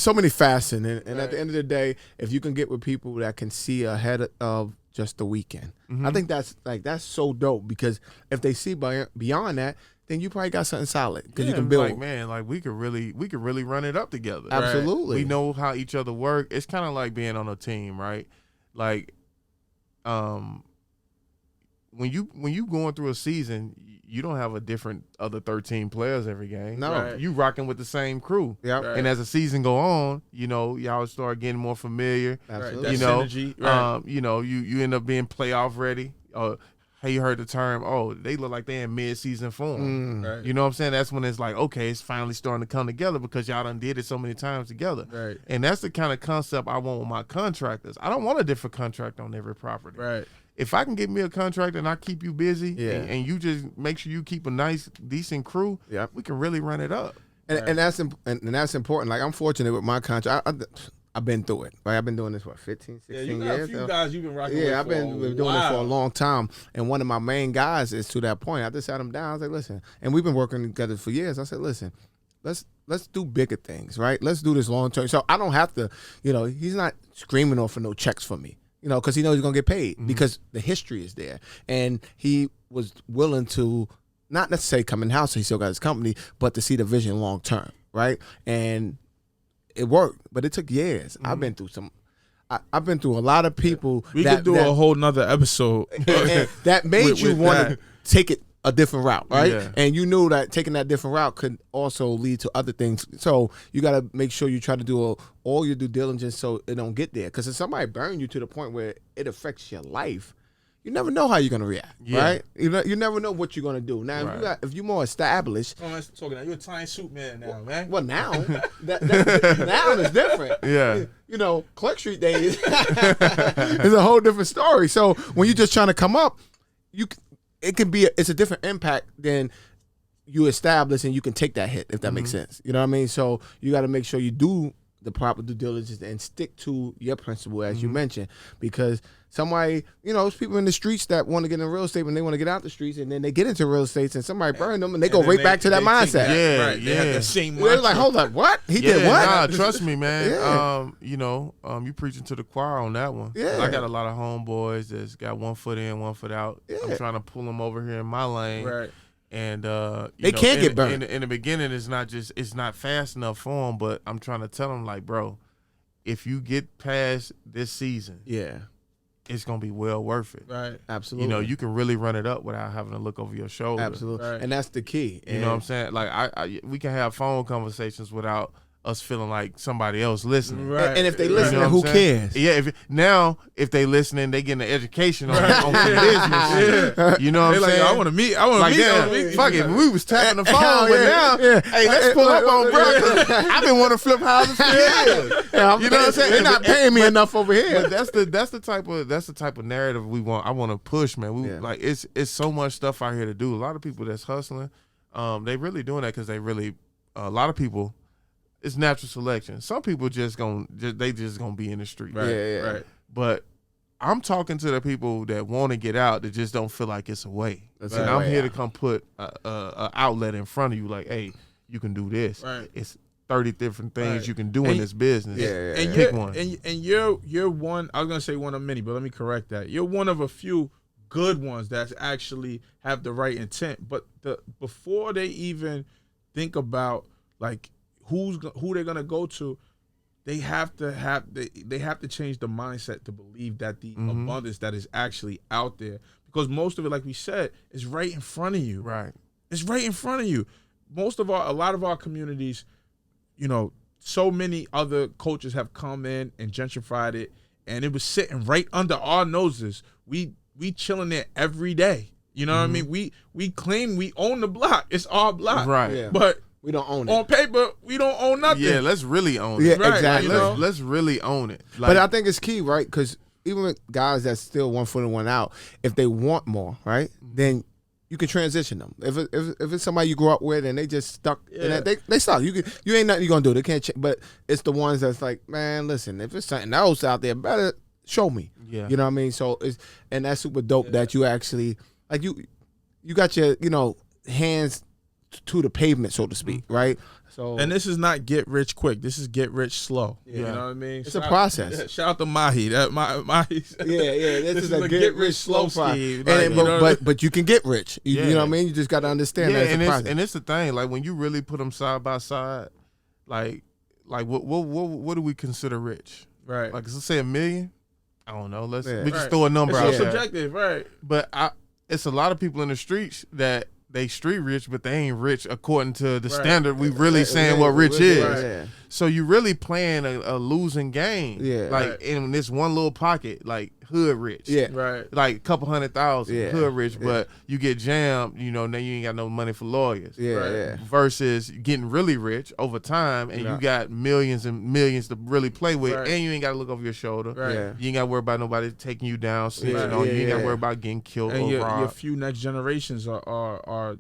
so many facets, and at the end of the day, if you can get with people that can see ahead of just the weekend, I think that's so dope, because if they see beyond that, then you probably got something solid, because you can build. We could really run it up together. Absolutely, we know how each other work. It's kind of like being on a team, right? Like, when you going through a season, you don't have a different other 13 players every game. No, you rocking with the same crew. Yeah, and as the season go on, y'all start getting more familiar. Absolutely, synergy. You end up being playoff ready. Hey, you heard the term? Oh, they look like they're in mid-season form. Right. You know what I'm saying? That's when it's like, okay, it's finally starting to come together, because y'all done did it so many times together. Right. And that's the kind of concept I want with my contractors. I don't want a different contract on every property. Right. If I can get me a contract and I keep you busy, Yeah. and you just make sure you keep a nice, decent crew, Yep. we can really run it up. And that's important. Like, I'm fortunate with my contract. I've been through it. Right, I've been doing this 15, 16 you got years. a few guys you've been rocking with. I've been doing it for a long time. And one of my main guys is to that point. I just sat him down. I was like, listen, and we've been working together for years. I said, listen, let's do bigger things, right? Let's do this long term. So I don't have to, he's not screaming off for no checks for me, because he knows he's gonna get paid, because the history is there, and he was willing to not necessarily come in house. So he still got his company, but to see the vision long term, right? And it worked, but it took years. I've been through I've been through a lot of people. We could do a whole nother episode and that made you want to take it a different route, right? Yeah. And you knew that taking that different route could also lead to other things. So you got to make sure you try to do all your due diligence so it don't get there. Because if somebody burn you to the point where it affects your life, you never know how you're gonna react, right? You never know what you're gonna do. Now, if you're more established, you're a Italian soup man now, man. Well, now now it's different. Yeah, Clark Street days is a whole different story. So when you're just trying to come up, it's a different impact than you establish, and you can take that hit, if that makes sense. You know what I mean? So you got to make sure you do the proper due diligence and stick to your principle, as you mentioned, because somebody, there's people in the streets that want to get in real estate when they want to get out the streets, and then they get into real estate and somebody burn them and they go right back to that mindset. They have the same mindset. They're like, hold up, what? He did what? Nah, trust me, man. You preaching to the choir on that one. Yeah. I got a lot of homeboys that's got 1 foot in, 1 foot out. Yeah. I'm trying to pull them over here in my lane. Right. And they can't get burned. In the beginning, it's not fast enough for them. But I'm trying to tell them, like, bro, if you get past this season, it's gonna be well worth it. Right. Absolutely. You can really run it up without having to look over your shoulder. Absolutely. Right. And that's the key. You know what I'm saying? Like we can have phone conversations without us feeling like somebody else listening. Right. And if they listen, who cares? Yeah. If they listening, they getting an education on some business. Yeah. You know what I'm saying? I want to meet. Fuck it. We was tapping the phone, but now, hey, let's pull up on bro. I've been wanting to flip houses for years. You know what I'm saying? They're not paying me enough over here. But that's the type of narrative I want to push, man. Like it's so much stuff out here to do. A lot of people that's hustling, they really doing that because a lot of people. It's natural selection. Some people just gonna be in the street. Right. But I'm talking to the people that want to get out that just don't feel like it's a way. That's And right. I'm here to come put a outlet in front of you, like, hey, you can do this. Right. It's 30 different things you can do in this business. And pick one. And you're one. I was gonna say one of many, but let me correct that. You're one of a few good ones that actually have the right intent. But before they even think about like who they're gonna go to, they have to change the mindset to believe that the abundance that is actually out there, because most of it, like we said, is right in front of you. Right. It's right in front of you. A lot of our communities, so many other cultures have come in and gentrified it, and it was sitting right under our noses. We chilling there every day. You know what I mean? We claim we own the block. It's our block. Right. Yeah. But We don't own it. On paper, we don't own nothing. Yeah, let's really own it. Yeah, Right, exactly. you know? Let's really own it. But I think it's key, right? Because even with guys that's still 1 foot and 1 out, if they want more, right, then you can transition them. If it's somebody you grew up with and they just stuck, in that, they stuck. You ain't nothing you gonna do. They can't change. But it's the ones that's like, man, listen, if it's something else out there, better show me. Yeah. You know what I mean? So and that's super dope that you actually like you got your hands to the pavement, so to speak, right? So And this is not get rich quick. This is get rich slow. Yeah. You know what I mean? It's a process. Shout out to Mahi. Mahi. yeah. This is a get rich slow scheme. scheme. Like, But you can get rich. You know what I mean? You just got to understand that it's a process. and it's the thing. Like when you really put them side by side, like what do we consider rich? right. Like let's say $1 million. I don't know. We just Right. throw a number It's out so there. subjective, right? But it's a lot of people in the streets that they street rich, but they ain't rich according to the Right. standard. We really saying what rich Right. is. Yeah. So you really playing a losing game. Yeah. Like Right. in this one little pocket, like hood rich. Yeah. Right. Like a couple $100,000 Yeah. hood rich, Yeah. but you get jammed, now you ain't got no money for lawyers. Yeah, Right. yeah. Versus getting really rich over time and Yeah. you got millions and millions to really play with, Right. and you ain't got to look over your shoulder. Right. Yeah. You ain't got to worry about nobody taking you down, snitching Yeah, on you. You ain't got to yeah. worry about getting killed And or your robbed. few next generations are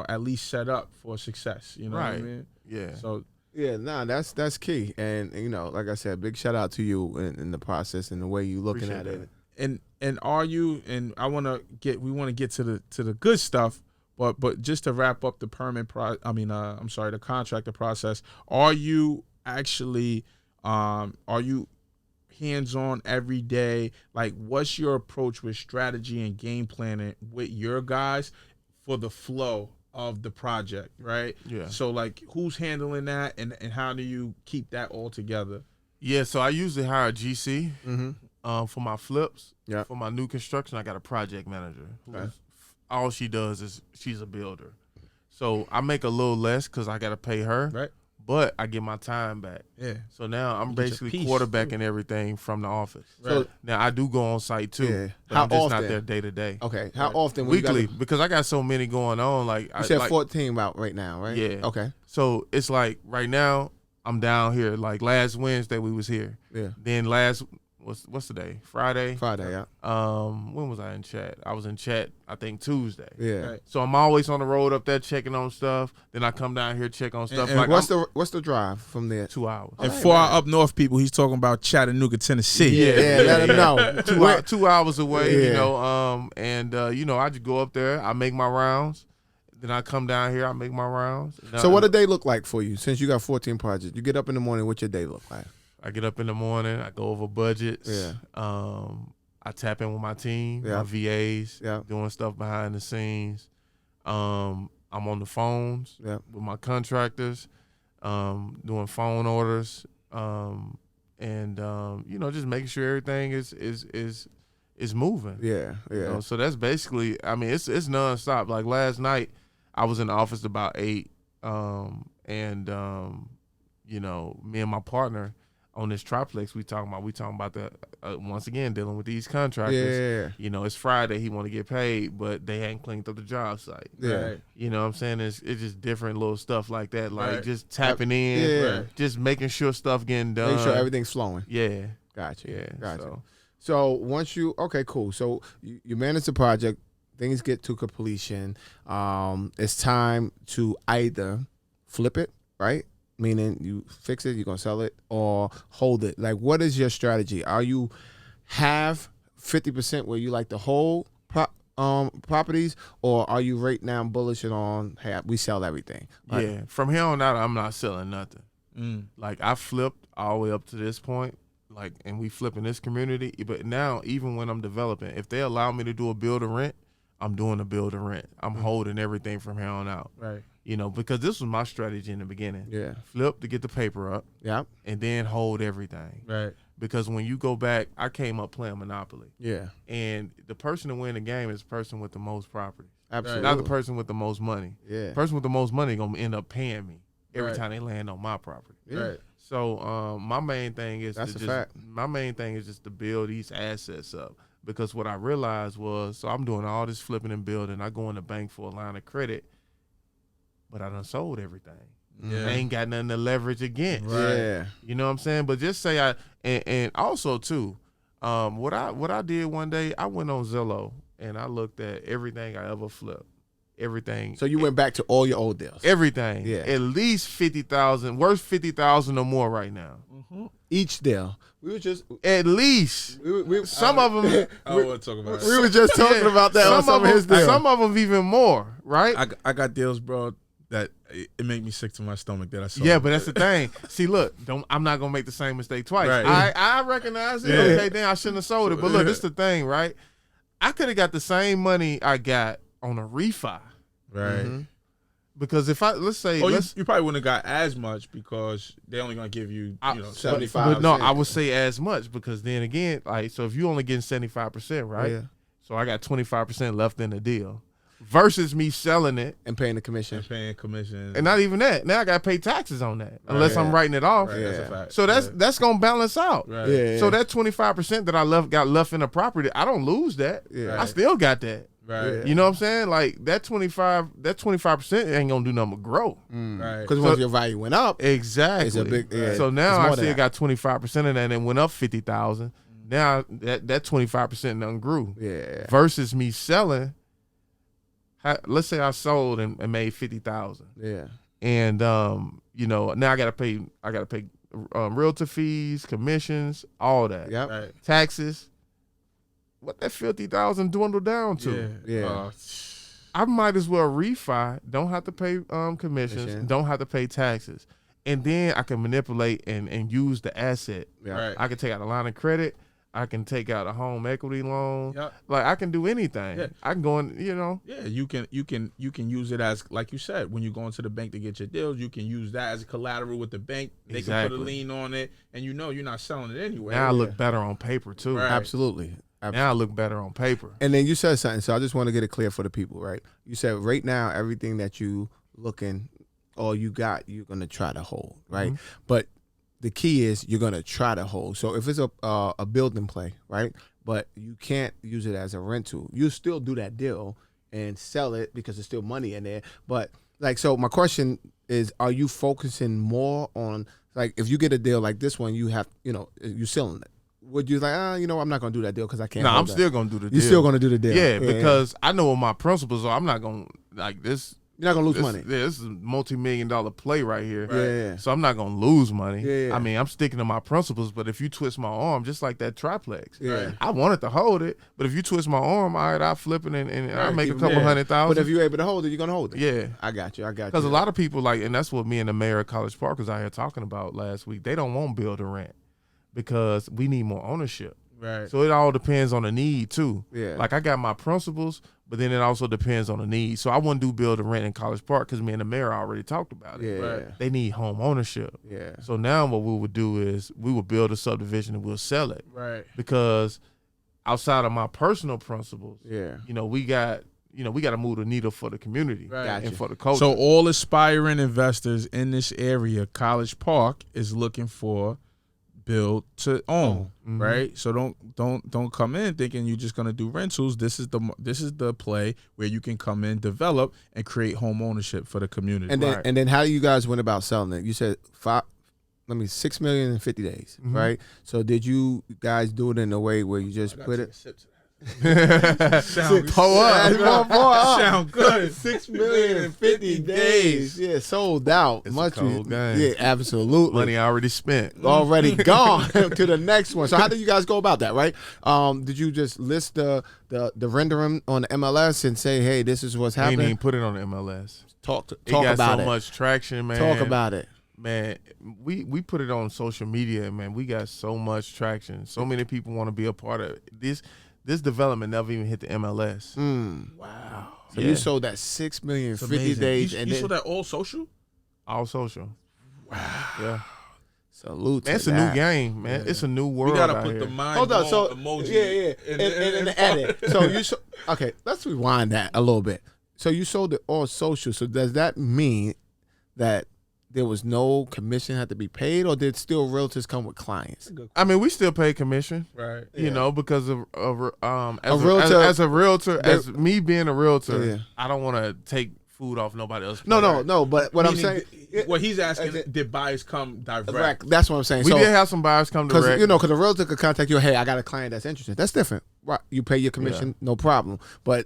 at least set up for success. You know what I Right. mean? Yeah. So Yeah, that's key. And like I said, big shout out to you in the process and the way you looking Appreciate at it. and are you, and we want to get to the good stuff, but just to wrap up the the contractor process, are you actually are you hands-on every day? Like, what's your approach with strategy and game planning with your guys for the flow of the project, right? Yeah. So like, who's handling that, and how do you keep that all together? Yeah, so I usually hire a GC for my flips. Yeah. For my new construction, I got a project manager. Okay. All she does is she's a builder. So I make a little less because I got to pay her, Right. but I get my time back. Yeah. So now I'm You get your basically piece. quarterbacking everything from the office. So Now I do go on site too. Yeah. But How I'm just often? not there day to day. okay, how often when Weekly, you got because I got so many going on. Like you said 14. 14 out right now, right? Yeah. Okay. So it's like right now I'm down here. Like last Wednesday we was here. Yeah. Then what's the day? Friday. Friday, yeah. When was I in chat? I was in chat I think Tuesday. Yeah. Right. So I'm always on the road up there checking on stuff. Then I come down here check on stuff. And like What's the drive from there? 2 hours. And for our up north people, he's talking about Chattanooga, Tennessee. Yeah, let them know. 2 hours away. Yeah. I just go up there. I make my rounds. Then I come down here. I make my rounds. So what a day look like for you? Since you got 14 projects, you get up in the morning. What's your day look like? I get up in the morning. I go over budgets. Yeah. I tap in with my team, Yeah. my VAs, Yeah. doing stuff behind the scenes. I'm on the phones Yeah. with my contractors, doing phone orders, just making sure everything is moving. Yeah. Yeah. So that's basically. I mean, it's nonstop. Like last night, I was in the office about 8, me and my partner on this triplex we talking about the once again dealing with these contractors. Yeah. It's Friday, he want to get paid, but they ain't cleaned up the job site. Yeah. Right. You know what I'm saying? It's just different little stuff like that, like Right. just tapping in, Yeah. just making sure stuff getting done. Make sure everything's flowing. Yeah, Gotcha. yeah. Gotcha. So once okay, cool. So you manage the project, things get to completion. It's time to either flip it, right? Meaning you fix it, you're gonna sell it, or hold it. Like, what is your strategy? Are you have 50% where you like to hold properties, or are you right now bullish on, hey, we sell everything? Like, Yeah, from here on out, I'm not selling nothing. Like I flipped all the way up to this point, and we flip in this community. But now, even when I'm developing, if they allow me to do a build to rent, I'm doing a build to rent. I'm holding everything from here on out. Right. Because this was my strategy in the beginning. Yeah. Flip to get the paper up, Yeah. and then hold everything. Right. Because when you go back, I came up playing Monopoly, Yeah. and the person to win the game is the person with the most property, Absolutely. not the person with the most money. Yeah. The person with the most money gonna end up paying me every Right. time they land on my property. Yeah. Right. So my main thing is That's to a just fact. my main thing is just to build these assets up. Because what I realized was, so I'm doing all this flipping and building. I go in the bank for a line of credit, but I done sold everything. I ain't got nothing to leverage against. Right. Yeah. You know what I'm saying? But just say and also too, what I did one day, I went on Zillow and I looked at everything I ever flipped. Everything. So you went back to all your old deals. Everything. Yeah. At least 50,000, worth 50,000 or more right now. Each deal. We were just At least. Some of them. I don't want to talk about it. we were just talking about that on some of his deals. Some of them even more, right? I got deals, bro, that it make me sick to my stomach that I saw. Yeah, but that's the thing. See, look, I'm not gonna make the same mistake twice. Right. I recognize it. Yeah. Okay, then I shouldn't have sold it. But look, this is the thing, right? I could have got the same money I got on a refi. Right. Because if let's say you probably wouldn't have got as much because they're only gonna give you 75. but no, I would say as much because then again, like, so if you only getting 75%, right? Yeah. So I got 25% left in the deal versus me selling it and paying the commission. and paying commission. and not even that. Now I got to pay taxes on that unless I'm writing it off. Right, that's a fact. So that's gonna balance out. Right. Yeah. So that 25% that I got left in the property, I don't lose that. Yeah. I still got that. Right. You know what I'm saying? Like that 25% ain't gonna do nothing but grow. Right. Because once your value went up, Exactly. it's a big. Yeah, So now it's I more than still that. got 25% of that and it went up 50,000. Now that 25% done grew. Yeah. Versus me selling. Let's say I sold and made 50,000. Yeah. And now I gotta pay realtor fees, commissions, all that. Yep. Right. Taxes. What that 50,000 dwindle down to? Yeah. I might as well refi. Don't have to pay commissions. Commission. Don't have to pay taxes, and then I can manipulate and use the asset. Yeah. Right. I can take out a line of credit. I can take out a home equity loan. Yep. Like I can do anything. Yeah. I can go in. Yeah, you can use it as, like you said, when you go into the bank to get your deals, you can use that as collateral with the bank. They can put a lien on it, and you're not selling it anyway. Now I look better on paper too. Right. Absolutely. Now I look better on paper. And then you said something, so I just want to get it clear for the people, right? You said right now everything that you looking, all you got, you're gonna try to hold, right? But the key is you're gonna try to hold. So if it's a building play, right? But you can't use it as a rental. You still do that deal and sell it because there's still money in there. But so my question is, are you focusing more on, like, if you get a deal like this one, you have, you're selling it. Would you I'm not gonna do that deal because I can't. No, hold I'm that. still gonna do the deal. You're still gonna do the deal. Yeah, because I know what my principles are. I'm not gonna like this. You're not gonna lose money. Yeah, this is a multi-million-dollar play right here. Yeah. So I'm not gonna lose money. Yeah. I mean, I'm sticking to my principles. But if you twist my arm, just like that triplex, Yeah. I wanted to hold it. But if you twist my arm, all right, I'll flip it and I'll make a keep it couple there. 100,000. But if you're able to hold it, you're gonna hold it. Yeah. I got you. Because a lot of people and that's what me and the mayor of College Park was out here talking about last week. They don't want build to rent because we need more ownership. Right. So it all depends on the need too. Yeah. Like I got my principles, but then it also depends on the need. So I wouldn't do build to rent in College Park because me and the mayor already talked about it. Yeah. Right. They need home ownership. Yeah. So now what we would do is we would build a subdivision and we'll sell it. Right. Because outside of my personal principles, Yeah. we got to move the needle for the community Right. Gotcha. and for the culture. So all aspiring investors in this area, College Park is looking for build to own, right? So don't come in thinking you're just gonna do rentals. This is the play where you can come in, develop, and create home ownership for the community. And then how you guys went about selling it? You said 6 million in 50 days, right? So did you guys do it in a way where you just put it? Sound Sound good. 6 million in 50 days. Yeah, sold out. It's a cold game. Yeah, absolutely. Money already spent. Already gone to the next one. So how did you guys go about that, right? Did you just list the rendering on the MLS and say, hey, this is what's We ain't happening? even put it on the MLS. Talk It got about so it. much traction, man. Talk about it. Man, we put it on social media, man. We got so much traction. So many people want to be a part of it. This development never even hit the MLS. Wow. So you sold that 6 million in 50 Amazing. days, You and then saw that all social? All social. Wow. Yeah. salute. Man, it's to a that. new game, man. It's a new world. We gotta out put here. the mind Hold on, so emoji. yeah, in the edit. So okay, let's rewind that a little bit. So you sold it all social. So does that mean that there was no commission had to be paid, or did still realtors come with clients? I mean, we still pay commission, Right. you know, because of as realtor- as a realtor, as me being a realtor, Yeah. I don't want to take food off nobody else. No. But what I'm Meaning, saying, what he's asking, did buyers come direct? That's what I'm saying. We did have some buyers come direct. Because a realtor could contact you. Hey, I got a client that's interested. That's different. Right? You pay your commission, no problem. But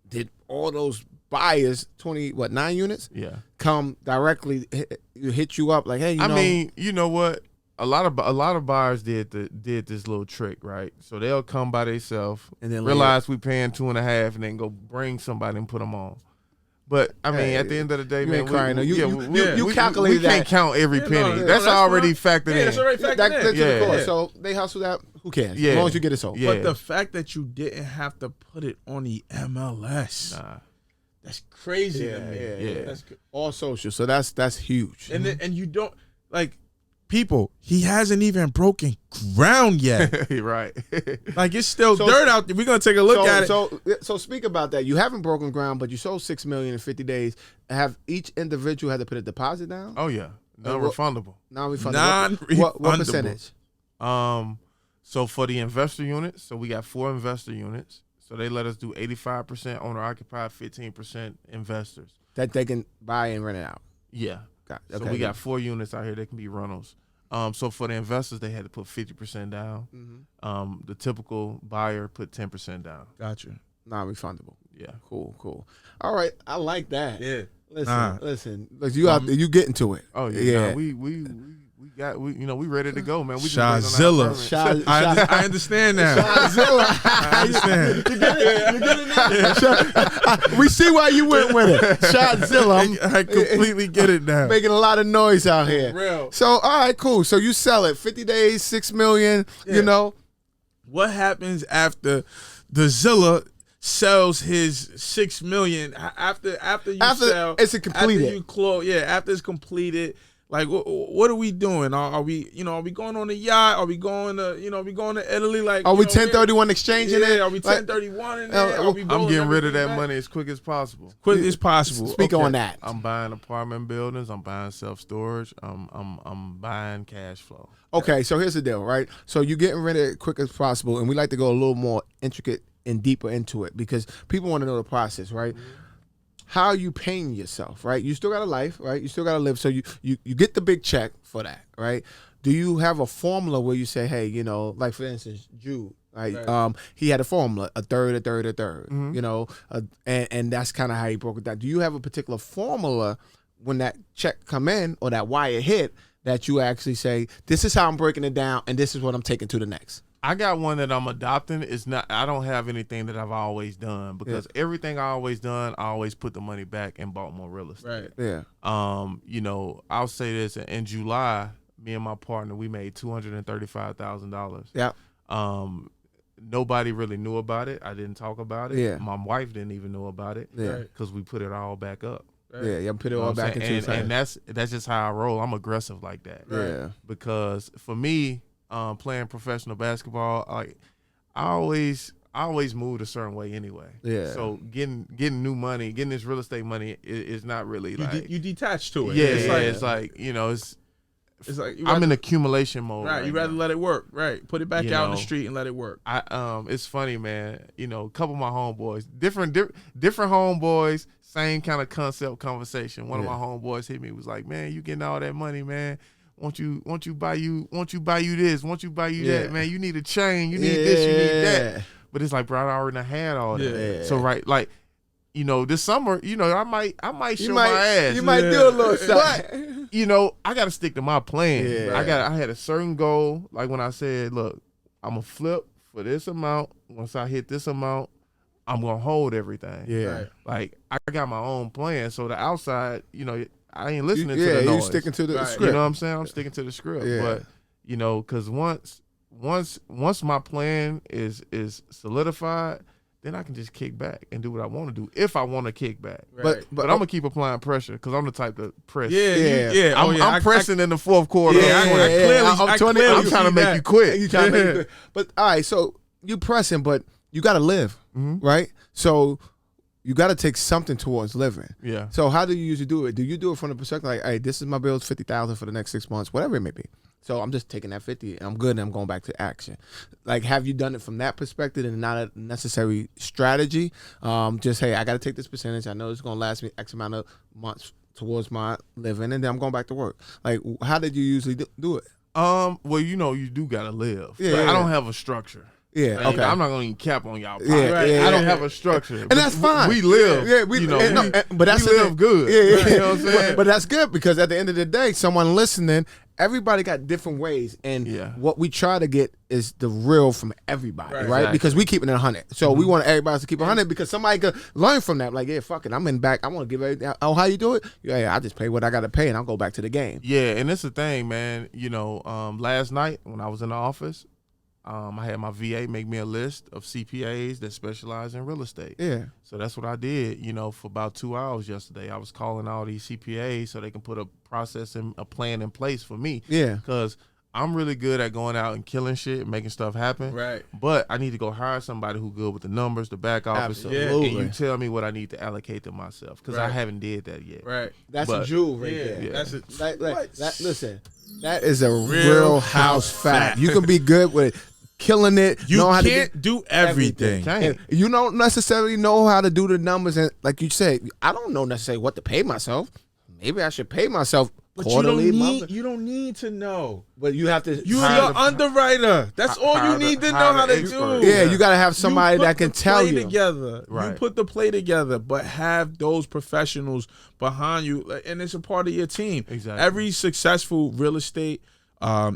did all those buyers, 9 units, come directly hit you up like, hey, I mean, you know what? A lot of buyers did this little trick, right? So they'll come by themselves and then realize we paying 2.5, and then go bring somebody and put them on. But I mean, at the end of the day, man, you calculate that. We can't count every penny. That's already factored in. That's already factored in. So they hustle that. Who cares? As long as you get it sold. But the fact that you didn't have to put it on the MLS, that's crazy to me. That's all social. So that's huge. And and you don't like. People, he hasn't even broken ground yet. Right. Like, it's still dirt out there. We're going to take a look at it. So speak about that. You haven't broken ground, but you sold $6 million in 50 days. Have each individual had to put a deposit down? Oh, yeah. Non-refundable. Non-refundable. What percentage? So for the investor units, so we got 4 investor units. So they let us do 85% owner-occupied, 15% investors. That they can buy and rent it out. Yeah. Okay, so we got 4 units out here that can be rentals. So for the investors, they had to put 50% down. Mm-hmm. The typical buyer put 10% down. Gotcha. Non-refundable. Yeah. Cool. All right, I like that. Yeah. Listen. You out there, you getting to it. Oh yeah. Nah, we ready to go, man. We Shazilla. I understand now. Shazilla. I understand. You get it now? We see why you went with it. Shazilla. I completely get it now. Making a lot of noise out here. Real. So, all right, cool. So you sell it 50 days, $6 million. You know, what happens after the Zilla sells his $6 million after sell? It's completed. After you close, after it's completed. Like, what are we doing? Are we going on a yacht? Are we going to Italy? Like, are we 1031 exchanging it? Are we 1031 in there? I'm getting rid of that money as quick as possible. Quick as possible. Speak on that. I'm buying apartment buildings. I'm buying self-storage. I'm buying cash flow. Okay, so here's the deal, right? So you're getting rid of it quick as possible, and we like to go a little more intricate and deeper into it because people want to know the process, right? Mm-hmm. How are you paying yourself, right? You still got a life, right? You still got to live. So you get the big check for that, right? Do you have a formula where you say, hey, like for instance, Jude, right? He had a formula, a third, mm-hmm. And that's kind of how he broke it down. Do you have a particular formula when that check come in or that wire hit that you actually say, this is how I'm breaking it down and this is what I'm taking to the next? I got one that I'm adopting. I don't have anything that I've always done because everything I always done, I always put the money back and bought more real estate. Right. Yeah. I'll say this: in July, me and my partner, we made $235,000. Yeah. Nobody really knew about it. I didn't talk about it. Yeah. My wife didn't even know about it. Yeah. Because we put it all back up. Right. Yeah. Put it all back into the and that's just how I roll. I'm aggressive like that. Right. Yeah. Because for me. Playing professional basketball, like I always moved a certain way anyway. Yeah. So getting new money, getting this real estate money is not really you detach to it. Yeah. It's like it's like I'm in accumulation mode. Right. You rather let it work. Right. Put it back out in the street and let it work. It's funny, man. A couple of my homeboys, different homeboys, same kind of concept conversation. One of my homeboys hit me, was like, man, you getting all that money, man. Won't you buy you this? Won't you buy you that? Man, you need a chain. You need this. You need that. But it's like, bro, I already had all that. Yeah. So right, like, this summer, I might show my ass. You might do a little something. But I got to stick to my plan. Yeah. I had a certain goal. Like when I said, look, I'm gonna flip for this amount. Once I hit this amount, I'm gonna hold everything. Yeah. Right. Like I got my own plan. So the outside, I ain't listening to the noise. You sticking to the script. You know what I'm saying? I'm sticking to the script. Yeah. But because once my plan is solidified, then I can just kick back and do what I want to do if I want to kick back. Right. But I'm gonna keep applying pressure because I'm the type to press. Yeah. I'm pressing in the fourth quarter. I'm trying to make you quit. But all right, so you pressing, but you got to live, right? So. You got to take something towards living. Yeah. So how do you usually do it? Do you do it from the perspective like, hey, this is my bills, $50,000 for the next 6 months, whatever it may be, So I'm just taking that 50 and I'm good and I'm going back to action. Like, have you done it from that perspective and not a necessary strategy? Just, hey, I got to take this percentage. I know it's going to last me X amount of months towards my living, and then I'm going back to work. Like, how did you usually do it? Well, you do gotta live. Yeah, But yeah. I don't have a structure. Yeah, Like, okay. I'm not gonna even cap on y'all. Yeah, yeah, I don't yeah. have a structure, And that's fine. We live. Yeah, we, you know, and, no, we, and- but that's we the live thing. good. Yeah, yeah. You know what I'm saying? But that's good because at the end of the day, someone listening, everybody got different ways, and Yeah. what we try to get is the real from everybody, right? Exactly. Because we keeping it 100, so we want everybody to keep it 100 because somebody could learn from that. Like, yeah, fuck it, I'm in back. I want to give everything. Oh, how you do it? Yeah, I just pay what I got to pay, and I'll go back to the game. Yeah, and it's the thing, man. You know, last night when I was in the office, I had my VA make me a list of CPAs that specialize in real estate. Yeah, So that's what I did, you know, for about 2 hours yesterday. I was calling all these CPAs so they can put a process and a plan in place for me. yeah. Because I'm really good at going out and killing shit and making stuff happen. Right. But I need to go hire somebody who's good with the numbers, the back office. Absolutely. And you tell me what I need to allocate to myself. Because I Right. haven't did that yet. Right. That's a But- jewel right Yeah, there. that's it. Listen, that is a real house fact. You can be good with killing it. You know how can't to do everything. Can't. and you don't necessarily know how to do the numbers, and like you said, I don't know necessarily what to pay myself. Maybe I should pay myself But you quarterly, don't monthly. you don't need to know. But you have to. You're Hire the the- underwriter. That's all you hire the- need to know hire how the to expert. do. Yeah, you gotta have somebody You put that can the tell play you. together. You Right. put the play together, but have those professionals behind you, and it's a part of your team. Exactly. Every successful real estate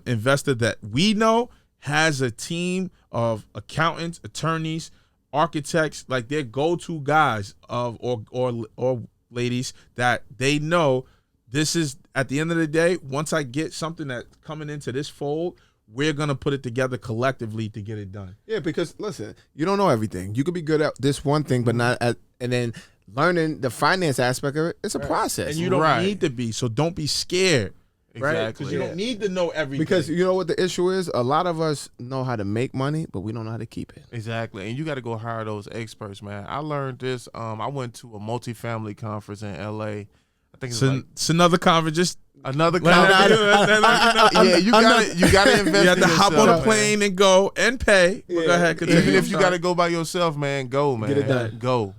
investor that we know has a team of accountants, attorneys, architects, like their go-to guys of or ladies that they know. This is, at the end of the day, once I get something that's coming into this fold, we're going to put it together collectively to get it done. Yeah, because listen, you don't know everything. You could be good at this one thing, but not at, and then learning the finance aspect of it. It's a process. And you don't Right. need to be, so don't be scared. Right? Exactly. Because you don't need to know everything. because you know what the issue is. A lot of us know how to make money, but we don't know how to keep it. Exactly. And you got to go hire those experts, man. I learned this. I went to a multifamily conference in LA. I think it's like it's another conference. Just another Let- conference. Yeah, you got to invest you have in to hop yourself, on a man. plane and go and pay. But go ahead, continue. Even if I'm you sorry. got to go by yourself, man, go, man. Get it done. Go.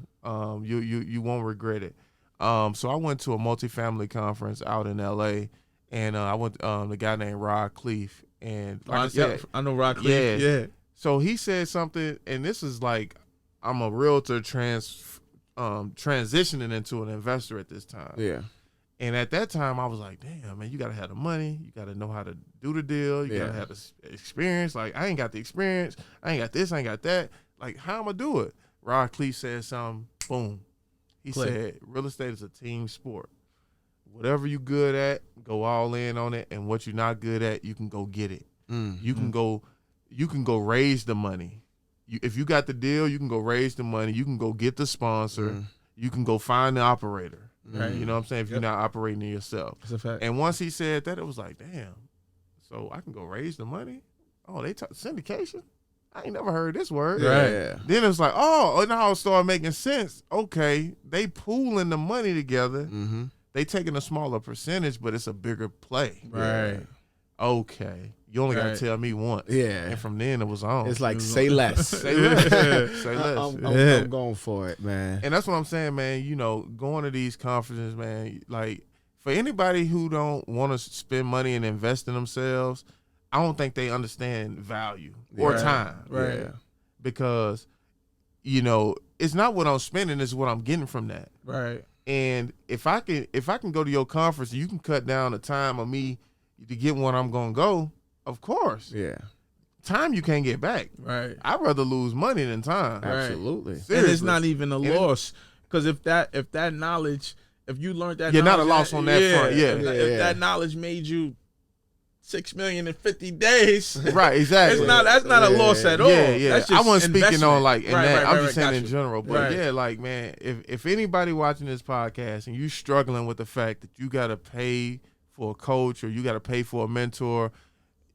You won't regret it. So I went to a multifamily conference out in LA, and I went the guy named Rod Cleef, and like I said, I know Rock. Yeah. Yeah. so he said something, and this is like I'm a realtor transitioning into an investor at this time. Yeah, And at that time, I was like, damn, man, you got to have the money. You got to know how to do the deal. You got to Yeah. have the experience. Like, I ain't got the experience. I ain't got this. I ain't got that. Like, how am I do it? Rod Cleef said something. Boom. He Click. said, real estate is a team sport. Whatever you good at, go all in on it. And what you're not good at, you can go get it. You can go raise the money. If you got the deal, you can go raise the money. You can go get the sponsor. You can go find the operator. Right. You know what I'm saying? If you're not operating it yourself. That's a fact. And once he said that, it was like, damn. So I can go raise the money? Oh, they talk syndication? I ain't never heard this word. Right. Yeah. Then it was like, oh, now it started making sense. Okay, they pooling the money together. Mm-hmm. They taking a smaller percentage, but it's a bigger play. Right. Okay. You only got Right. to tell me once. Yeah. And from then it was on. It's like say less. Say less. Say less. I'm going for it, man. And that's what I'm saying, man. You know, going to these conferences, man, like for anybody who don't want to spend money and invest in themselves, I don't think they understand value or Right. time. Right. Yeah. Because, you know, it's not what I'm spending, it's what I'm getting from that. Right. And if I can go to your conference and you can cut down the time of me to get when I'm gonna go, of course. Yeah. Time you can't get back. Right. I'd rather lose money than time. Right. Absolutely. And it's Seriously. not even a And it- loss, because if that knowledge, if you learned that, Yeah, not a knowledge, loss on that front, yeah. If that knowledge made you $6 million in 50 days, Right, exactly. that's not a loss at all. Yeah, yeah. That's I just wasn't speaking investment. on like in Right, that. right, I'm right, just saying got in you. general. But Right. yeah, like man, if anybody watching this podcast and you struggling with the fact that you gotta pay for a coach or you gotta pay for a mentor,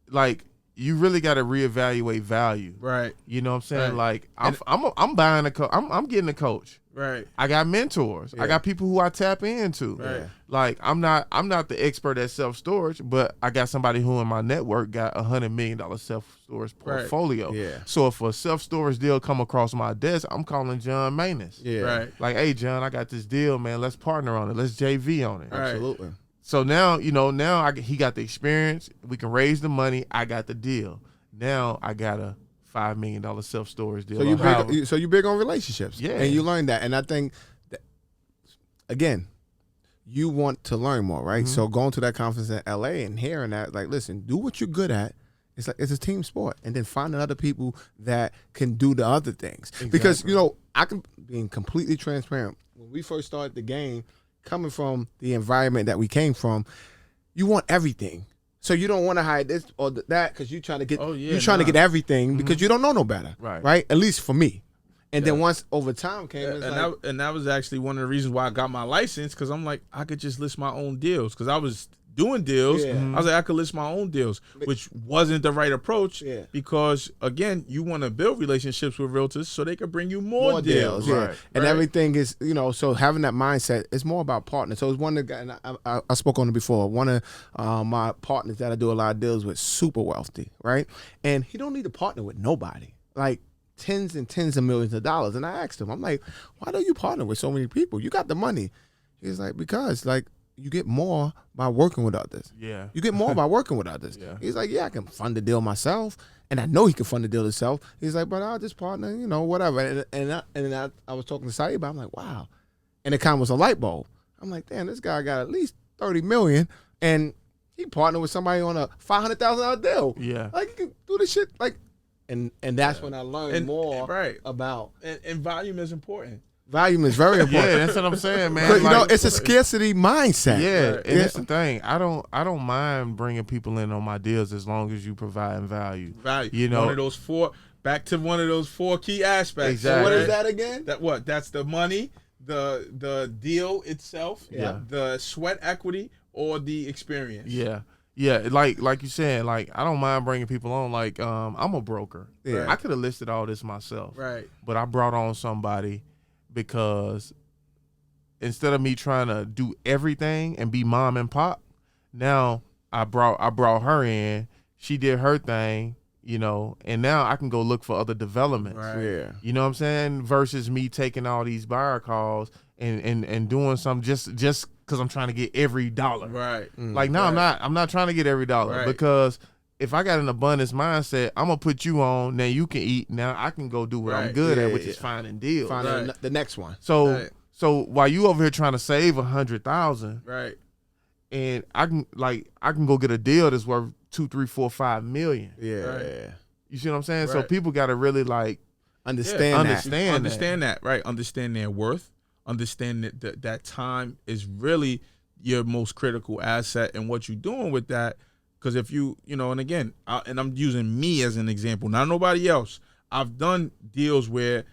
like you really gotta reevaluate value. Right. You know what I'm saying? Right. Like I'm buying a coach. I'm getting a coach. Right. I got mentors. I got people who I tap into. Right. Like I'm not the expert at self-storage, but I got somebody who in my network got $100 million self-storage portfolio. Yeah. So if a self-storage deal come across my desk, I'm calling John Manus. Yeah. Right. Like, hey John, I got this deal, man. Let's partner on it. Let's JV on it. Right. Absolutely. So now, he got the experience. We can raise the money. I got the deal. Now I got a $5 million self-storage deal. So you big on relationships. Yeah. And you learn that. And I think that, again, you want to learn more, right? So going to that conference in LA and hearing that, like, listen, do what you're good at. It's like it's a team sport. And then finding other people that can do the other things. Exactly. Because, I can being completely transparent. When we first started the game, coming from the environment that we came from, you want everything. So you don't want to hide this or that because you're trying to get to get everything because you don't know no better, right? At least for me. And then once over time came, that was actually one of the reasons why I got my license, because I'm like, I could just list my own deals, because I was doing deals. Yeah. I was like, I could list my own deals, which wasn't the right approach. Yeah. Because again, you want to build relationships with realtors so they can bring you more deals. Yeah. Right. And everything is, so having that mindset, it's more about partners. So it's one of the guys, and I spoke on it before. One of my partners that I do a lot of deals with, super wealthy, right? And he don't need to partner with nobody, like tens and tens of millions of dollars. And I asked him, I'm like, why don't you partner with so many people? You got the money. He's like, because you get more by working with others. Yeah. You get more by working with others. Yeah. He's like, I can fund the deal myself. And I know he can fund the deal himself. He's like, but I'll just partner, whatever. And I was talking to Saeed, but I'm like, wow. And it kind of was a light bulb. I'm like, damn, this guy got at least $30 million. And he partnered with somebody on a $500,000 deal. Yeah. Like, he can do this shit. Like, and that's when I learned more about. And volume is important. Volume is very important. Yeah, that's what I'm saying, man. But, it's a scarcity mindset. Yeah, and that's the thing. I don't mind bringing people in on my deals as long as you provide value. One of those four key aspects. Exactly. So what is that again? That's the money, the deal itself, the sweat equity, or the experience. Yeah. Yeah, like you said, I don't mind bringing people on. I'm a broker. Yeah. I could have listed all this myself. Right. But I brought on somebody because instead of me trying to do everything and be mom and pop, now I brought her in. She did her thing, and now I can go look for other developments. Right. Yeah. You know what I'm saying? Versus me taking all these buyer calls and doing something just because I'm trying to get every dollar. Right. I'm not trying to get every dollar because if I got an abundance mindset, I'm gonna put you on. Now you can eat. Now I can go do what I'm good at, which is finding deals. Find the next one. So while you over here trying to save 100,000, right, and I can go get a deal that's worth 2, 3, 4, 5 million. Yeah. Right. You see what I'm saying? Right. So people got to really understand that. Right. Understand their worth. Understand that time is really your most critical asset, and what you're doing with that. Because if and again, and I'm using me as an example, not nobody else. I've done deals where,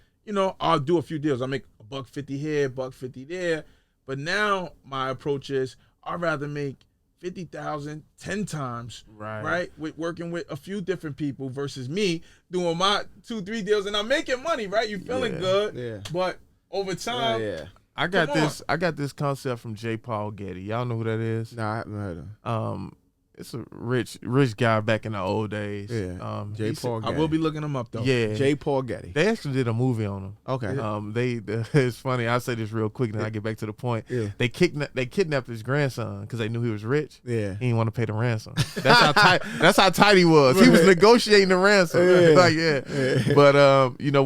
I'll do a few deals. I make $150 here, $150 there. But now my approach is I'd rather make 50,000 10 times, right? With working with a few different people versus me doing my 2-3 deals and I'm making money, right? You feeling good, yeah. But over time, I got this concept from J. Paul Getty. Y'all know who that is? No, I haven't heard of him. It's a rich guy back in the old days. Yeah. J. Paul Getty. I will be looking him up though. Yeah. J. Paul Getty. They actually did a movie on him. Okay. It's funny. I'll say this real quick, then I get back to the point. Yeah. They kidnapped his grandson because they knew he was rich. Yeah. He didn't want to pay the ransom. That's how tight he was. He was negotiating the ransom. Yeah. But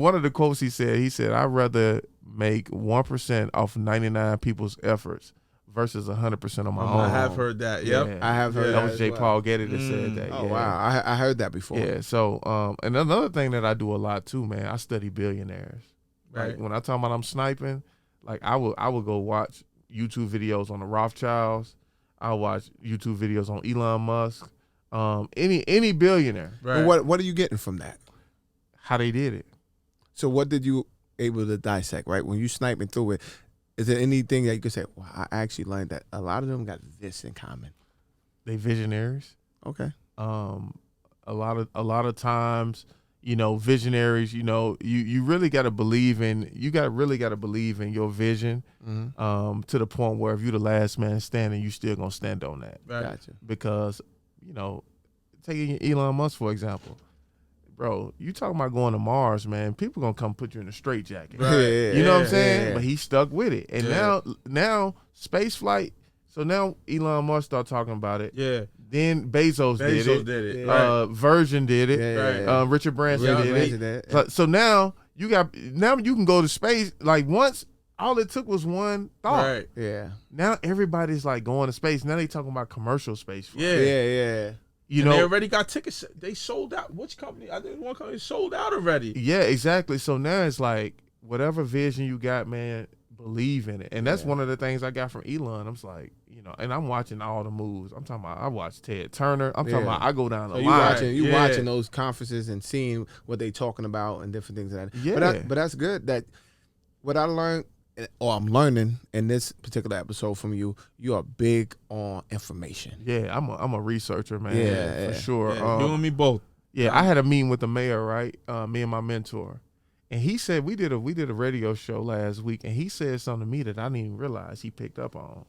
one of the quotes he said, I'd rather make 1% off 99 people's efforts versus 100% on my own. I have heard that. Yep. Yeah. I have heard that was J. well. Paul Getty that said that. Oh, wow. I heard that before. Yeah. So, and another thing that I do a lot too, man, I study billionaires. Right. Like when I talk about I'm sniping, I will go watch YouTube videos on the Rothschilds. I'll watch YouTube videos on Elon Musk. Any billionaire. Right. And what are you getting from that? How they did it. So what did you able to dissect, right? When you sniping through it, is there anything that you could say, well, I actually learned that a lot of them got this in common? They visionaries. Okay. A lot of times, visionaries. You really got to believe in your vision to the point where if you're the last man standing, you still gonna stand on that. Right. Gotcha. Because taking Elon Musk for example, bro, you talking about going to Mars, man? People gonna come put you in a straitjacket. Right. You know what I'm saying? Yeah. But he stuck with it, and now space flight. So now Elon Musk start talking about it. Yeah. Then Bezos did it. Right. Virgin did it. Yeah. Right. Richard Branson did it. That. So now you can go to space. Like once all it took was one thought. Right. Yeah. Now everybody's like going to space. Now they talking about commercial space flight. Yeah. Yeah. You And know, they already got tickets. They sold out. Which company? I think one company sold out already. yeah, exactly. So now it's like whatever vision you got, man, believe in it. And that's one of the things I got from Elon. I'm just like, and I'm watching all the moves. I'm talking about I watch Ted Turner. I'm talking about I go down the So line. you watching those conferences and seeing what they talking about and different things like that. Yeah. But that's good. That what I learned, or I'm learning in this particular episode from you. You are big on information. Yeah, I'm a researcher, man. Yeah, for yeah. sure. Yeah, you and me both. Yeah, I had a meeting with the mayor, right? Me and my mentor, and he said we did a radio show last week, and he said something to me that I didn't even realize he picked up on.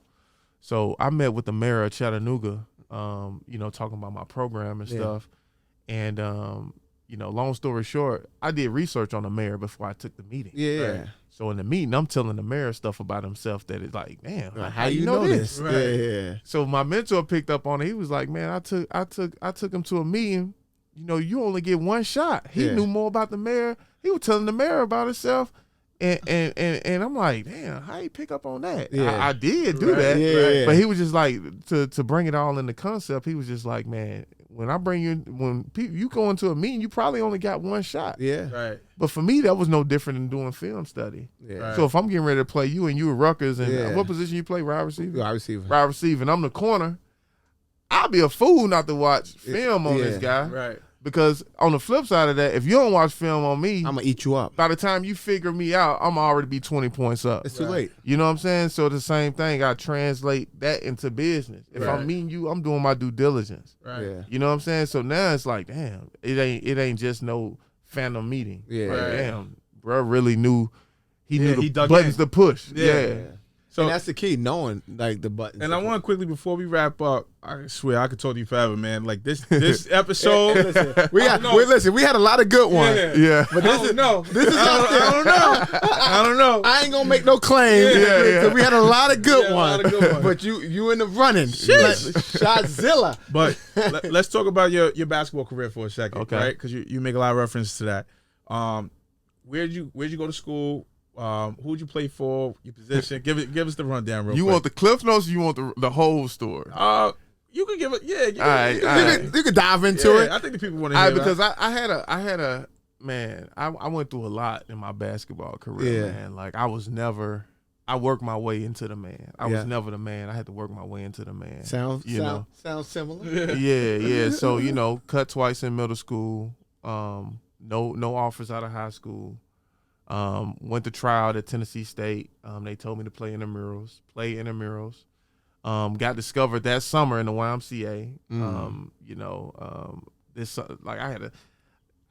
So I met with the mayor of Chattanooga, talking about my program and stuff, and long story short, I did research on the mayor before I took the meeting. Yeah. Right? So in the meeting, I'm telling the mayor stuff about himself that is like, damn, Like, how you know this? Right. Yeah. So my mentor picked up on it. He was like, man, I took him to a meeting. You only get one shot. He knew more about the mayor. He was telling the mayor about himself. And I'm like, damn, how you pick up on that? Yeah. I did do that. Yeah. But he was just like, to bring it all in the concept, he was just like, man, when you go into a meeting, you probably only got one shot. Yeah. Right. But for me, that was no different than doing film study. Yeah. Right. So if I'm getting ready to play you and you were Rutgers, and Yeah. what position you play, wide receiver? Wide receiver. Wide receiver, and I'm the corner, I'll be a fool not to watch film on this guy. Right. Because on the flip side of that, if you don't watch film on me, I'm gonna eat you up. by the time you figure me out, I'm already be 20 points up. It's too late. You know what I'm saying? So the same thing, I translate that into business. If Right. I'm meeting you, I'm doing my due diligence. Right. Yeah. You know what I'm saying? So now it's like, damn, it ain't just no phantom meeting. Yeah. Like, Right. damn, bro really knew Yeah, knew he the dug buttons in. to push. Yeah. Yeah. So And that's the key, knowing like the buttons. And I want to quickly, before we wrap up, I swear I could talk to you forever, man. Like this episode. we had a lot of good ones. Yeah. But I don't know. This is up there. I don't know. I don't know. I ain't gonna make no claims. Yeah. We had a lot of good Yeah, a lot ones. of good ones. But you in the running. Like, Shotzilla. But let's talk about your basketball career for a second, Okay. right? Because you make a lot of reference to that. Where'd you go to school? Who'd you play for? Your position? Give us the rundown, real You quick. want the Cliff Notes or you want the whole story? You can give it. Yeah. All right, all right. You could dive into it. I think the people want to hear Because that. I had a man, I went through a lot in my basketball career, Yeah. man. Like I worked my way into the man. I Yeah. was never the man. I had to work my way into the man. Sounds similar. Yeah. So, cut twice in middle school. No offers out of high school. Went to try out at Tennessee State. They told me to play intramurals. Got discovered that summer in the YMCA.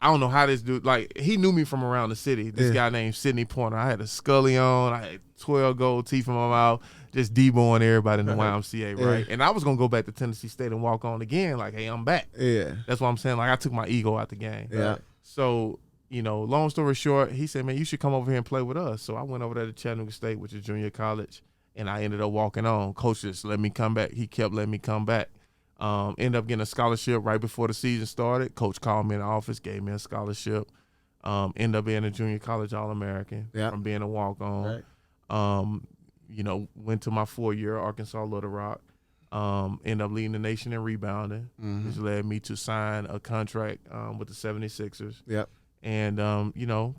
I don't know how this dude, like, he knew me from around the city. This guy named Sidney Pointer. I had a scully on. I had 12 gold teeth in my mouth, just deboing everybody in the YMCA, right? And I was going to go back to Tennessee State and walk on again, like, hey, I'm back. Yeah. That's what I'm saying. Like, I took my ego out the game. Yeah. So, long story short, he said, man, you should come over here and play with us. So I went over there to Chattanooga State, which is junior college, and I ended up walking on. Coach just let me come back. He kept letting me come back. Ended up getting a scholarship right before the season started. Coach called me in the office, gave me a scholarship. Ended up being a junior college All-American from being a walk-on. Right. Went to my 4-year Arkansas Little Rock. Ended up leading the nation in rebounding, which led me to sign a contract with the 76ers. Yep. And,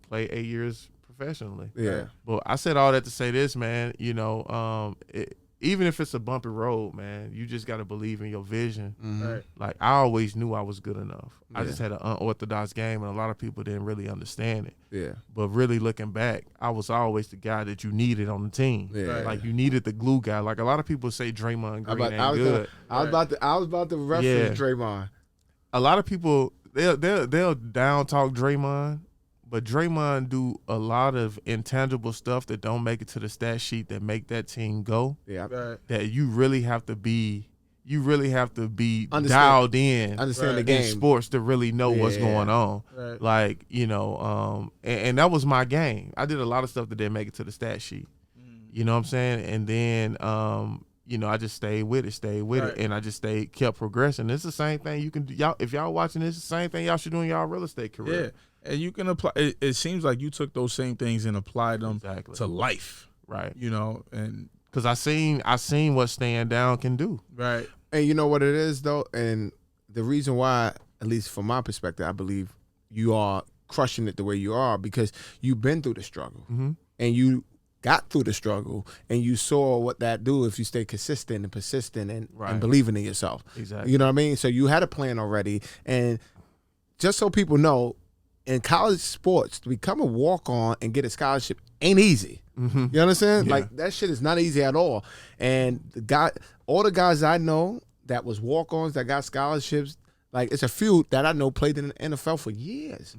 play 8 years professionally. Yeah. But I said all that to say this, man, even if it's a bumpy road, man, you just got to believe in your vision. Right. Like, I always knew I was good enough. I just had an unorthodox game, and a lot of people didn't really understand it. Yeah. But really looking back, I was always the guy that you needed on the team. Yeah. Right. Like, you needed the glue guy. Like, a lot of people say Draymond Green ain't good. I was about to reference Draymond. A lot of people they'll down talk Draymond, but Draymond do a lot of intangible stuff that don't make it to the stat sheet that make that team go. Yeah. Right. That you really have to be Understand. dialed in. Understand the in game. sports to really know what's going on. Right. Like, and that was my game. I did a lot of stuff that didn't make it to the stat sheet. You know what I'm saying? And then, I just stayed with it, Right. and I just kept progressing. It's the same thing you can do. Y'all, if y'all watching this, it's the same thing y'all should do in y'all real estate career. Yeah, and you can apply. It seems like you took those same things and applied them Exactly. to life, Right. And Because I seen what staying down can do. right, And you know what it is, though? And the reason why, at least from my perspective, I believe you are crushing it the way you are because you've been through the struggle. And you got through the struggle and you saw what that do if you stay consistent and persistent and believing in yourself. Exactly. You know what I mean? So you had a plan already. And just so people know, in college sports, to become a walk-on and get a scholarship ain't easy. You understand? Yeah. Like, that shit is not easy at all. And all the guys I know that was walk-ons that got scholarships, like, it's a few that I know played in the NFL for years.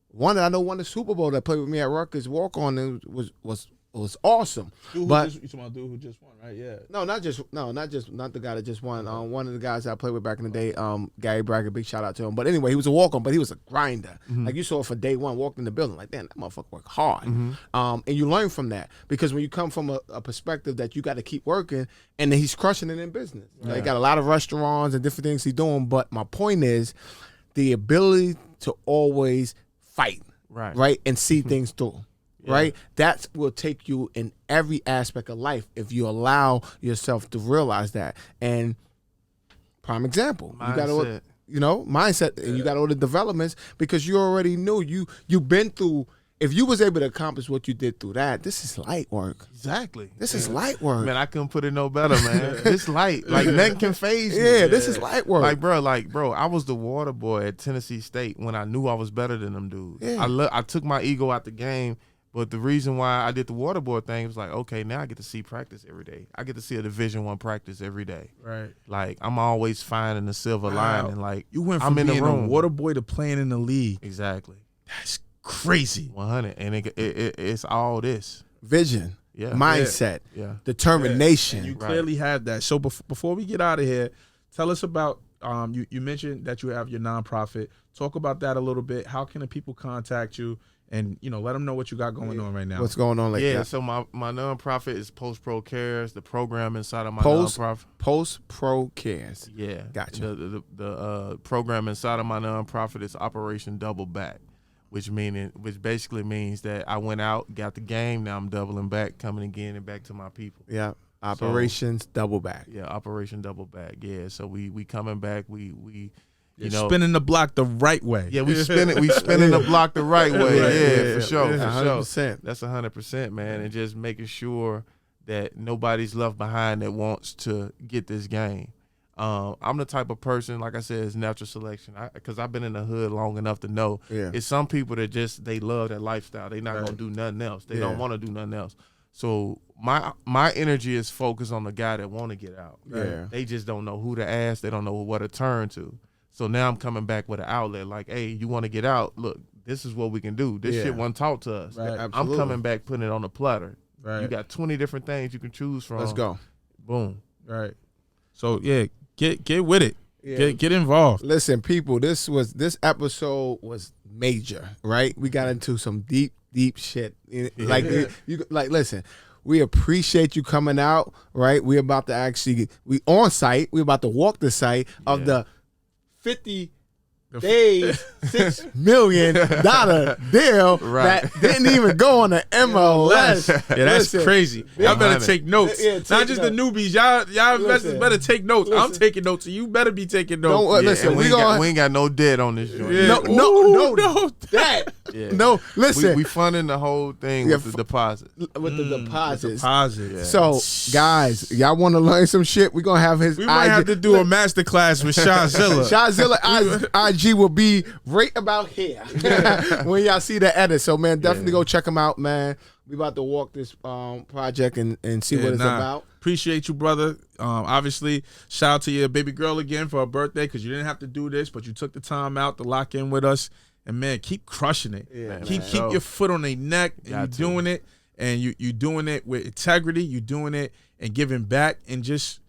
One that I know won the Super Bowl that played with me at Rutgers walk-on and was awesome. you talking about dude who just won, right? Yeah. Not the guy that just won. One of the guys I played with back in the day, Gary Brackett, big shout out to him. But anyway, he was a walk-on, but he was a grinder. Like, you saw it for day one, walked in the building, like, damn, that motherfucker worked hard. And you learn from that because when you come from a perspective that you got to keep working, and then he's crushing it in business. Like, he got a lot of restaurants and different things he's doing. But my point is the ability to always fight, right, and see things through. Right, that will take you in every aspect of life if you allow yourself to realize that. And prime example, Mindset. you got all, mindset, and you got all the developments because you already knew you've been through. If you was able to accomplish what you did through that, this is light work. Exactly. This is light work. Man, I couldn't put it no better, man. It's light. Like, nothing can phase me. Yeah, this is light work. Like, bro, I was the water boy at Tennessee State when I knew I was better than them dudes. Yeah. I took my ego out the game. But the reason why I did the water boy thing was like, okay, now I get to see practice every day. I get to see a Division I practice every day. Right. Like, I'm always finding the silver lining. Like, You went from I'm in being the room. a water boy to playing in the league. Exactly. That's crazy. 100. And it's all this. Vision, Yeah. mindset, Yeah. determination. You clearly have that. So before we get out of here, tell us about you mentioned that you have your nonprofit. Talk about that a little bit. How can the people contact you? And, let them know what you got going on right now. What's going on that? So my nonprofit is Post Pro Cares, the program inside of my nonprofit. Post Pro Cares. Yeah. Gotcha. The program inside of my nonprofit is Operation Double Back, which basically means that I went out, got the game, now I'm doubling back, coming again and back to my people. Yeah. Operations Double Back. Yeah, Operation Double Back. Yeah. So we coming back, we spinning the block the right way. Yeah, we spinning the block the right way. Yeah, for sure. 100%. That's 100%, man. And just making sure that nobody's left behind that wants to get this game. I'm the type of person, like I said, it's natural selection. Because I've been in the hood long enough to know it's some people that they love that lifestyle. They're not gonna do nothing else. They don't want to do nothing else. So my energy is focused on the guy that want to get out. Yeah. They just don't know who to ask. They don't know what to turn to. So now I'm coming back with an outlet like, hey, you want to get out? Look, this is what we can do. This shit wasn't taught to us. Right. I'm Absolutely. coming back putting it on the platter. Right. You got 20 different things you can choose from. Let's go. Boom. Right. So get with it. Yeah. Get involved. Listen, people, this episode was major, right? We got into some deep shit. Like, listen, we appreciate you coming out, right? We about to on site. We about to walk the site of the 50 days, $6 million deal that didn't even go on the MLS. Yeah, that's crazy. Y'all better take notes. Yeah, take Not just the notes. newbies. Y'all investors Listen. better take notes. I'm Listen. taking notes, so you better be taking notes. Don't listen. And We ain't got no debt on this joint. Yeah. no, no. that. Yeah. No, listen. We funding the whole thing with the deposit. with the deposits. Deposit. Yeah. So, guys, y'all want to learn some shit? We're going to have his We might have to do a master class with Shazilla. Shazilla IG will be right about here when y'all see the edit. So, man, definitely go check them out, man. We about to walk this project and see what it's about. Appreciate you, brother. Obviously, shout out to your baby girl again for her birthday because you didn't have to do this, but you took the time out to lock in with us. And, man, keep crushing it. Yeah, keep your foot on their neck. And you're doing it. And you doing it with integrity. You're doing it and giving back and just,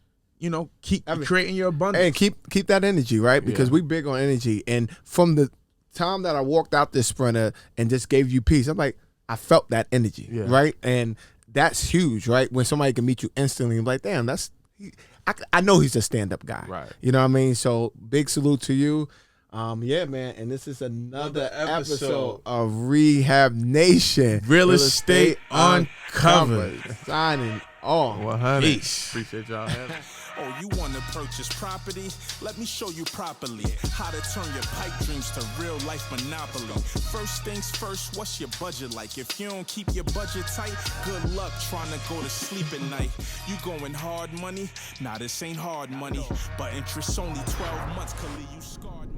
keep creating your abundance. And keep that energy, right? Because we big on energy. And from the time that I walked out this sprinter and just gave you peace, I'm like, I felt that energy, right? And that's huge, right? When somebody can meet you instantly and be like, damn, I know he's a stand-up guy. Right. You know what I mean? So big salute to you. Yeah, man. And this is another episode of Rehab Nation. Real Estate Uncovered. Signing off. 100. Peace. Appreciate y'all having me. Oh, you want to purchase property? Let me show you properly how to turn your pipe dreams to real life monopoly. First things first, what's your budget like? If you don't keep your budget tight, good luck trying to go to sleep at night. You going hard money? Nah, this ain't hard money, but interest only 12 months can leave you scarred.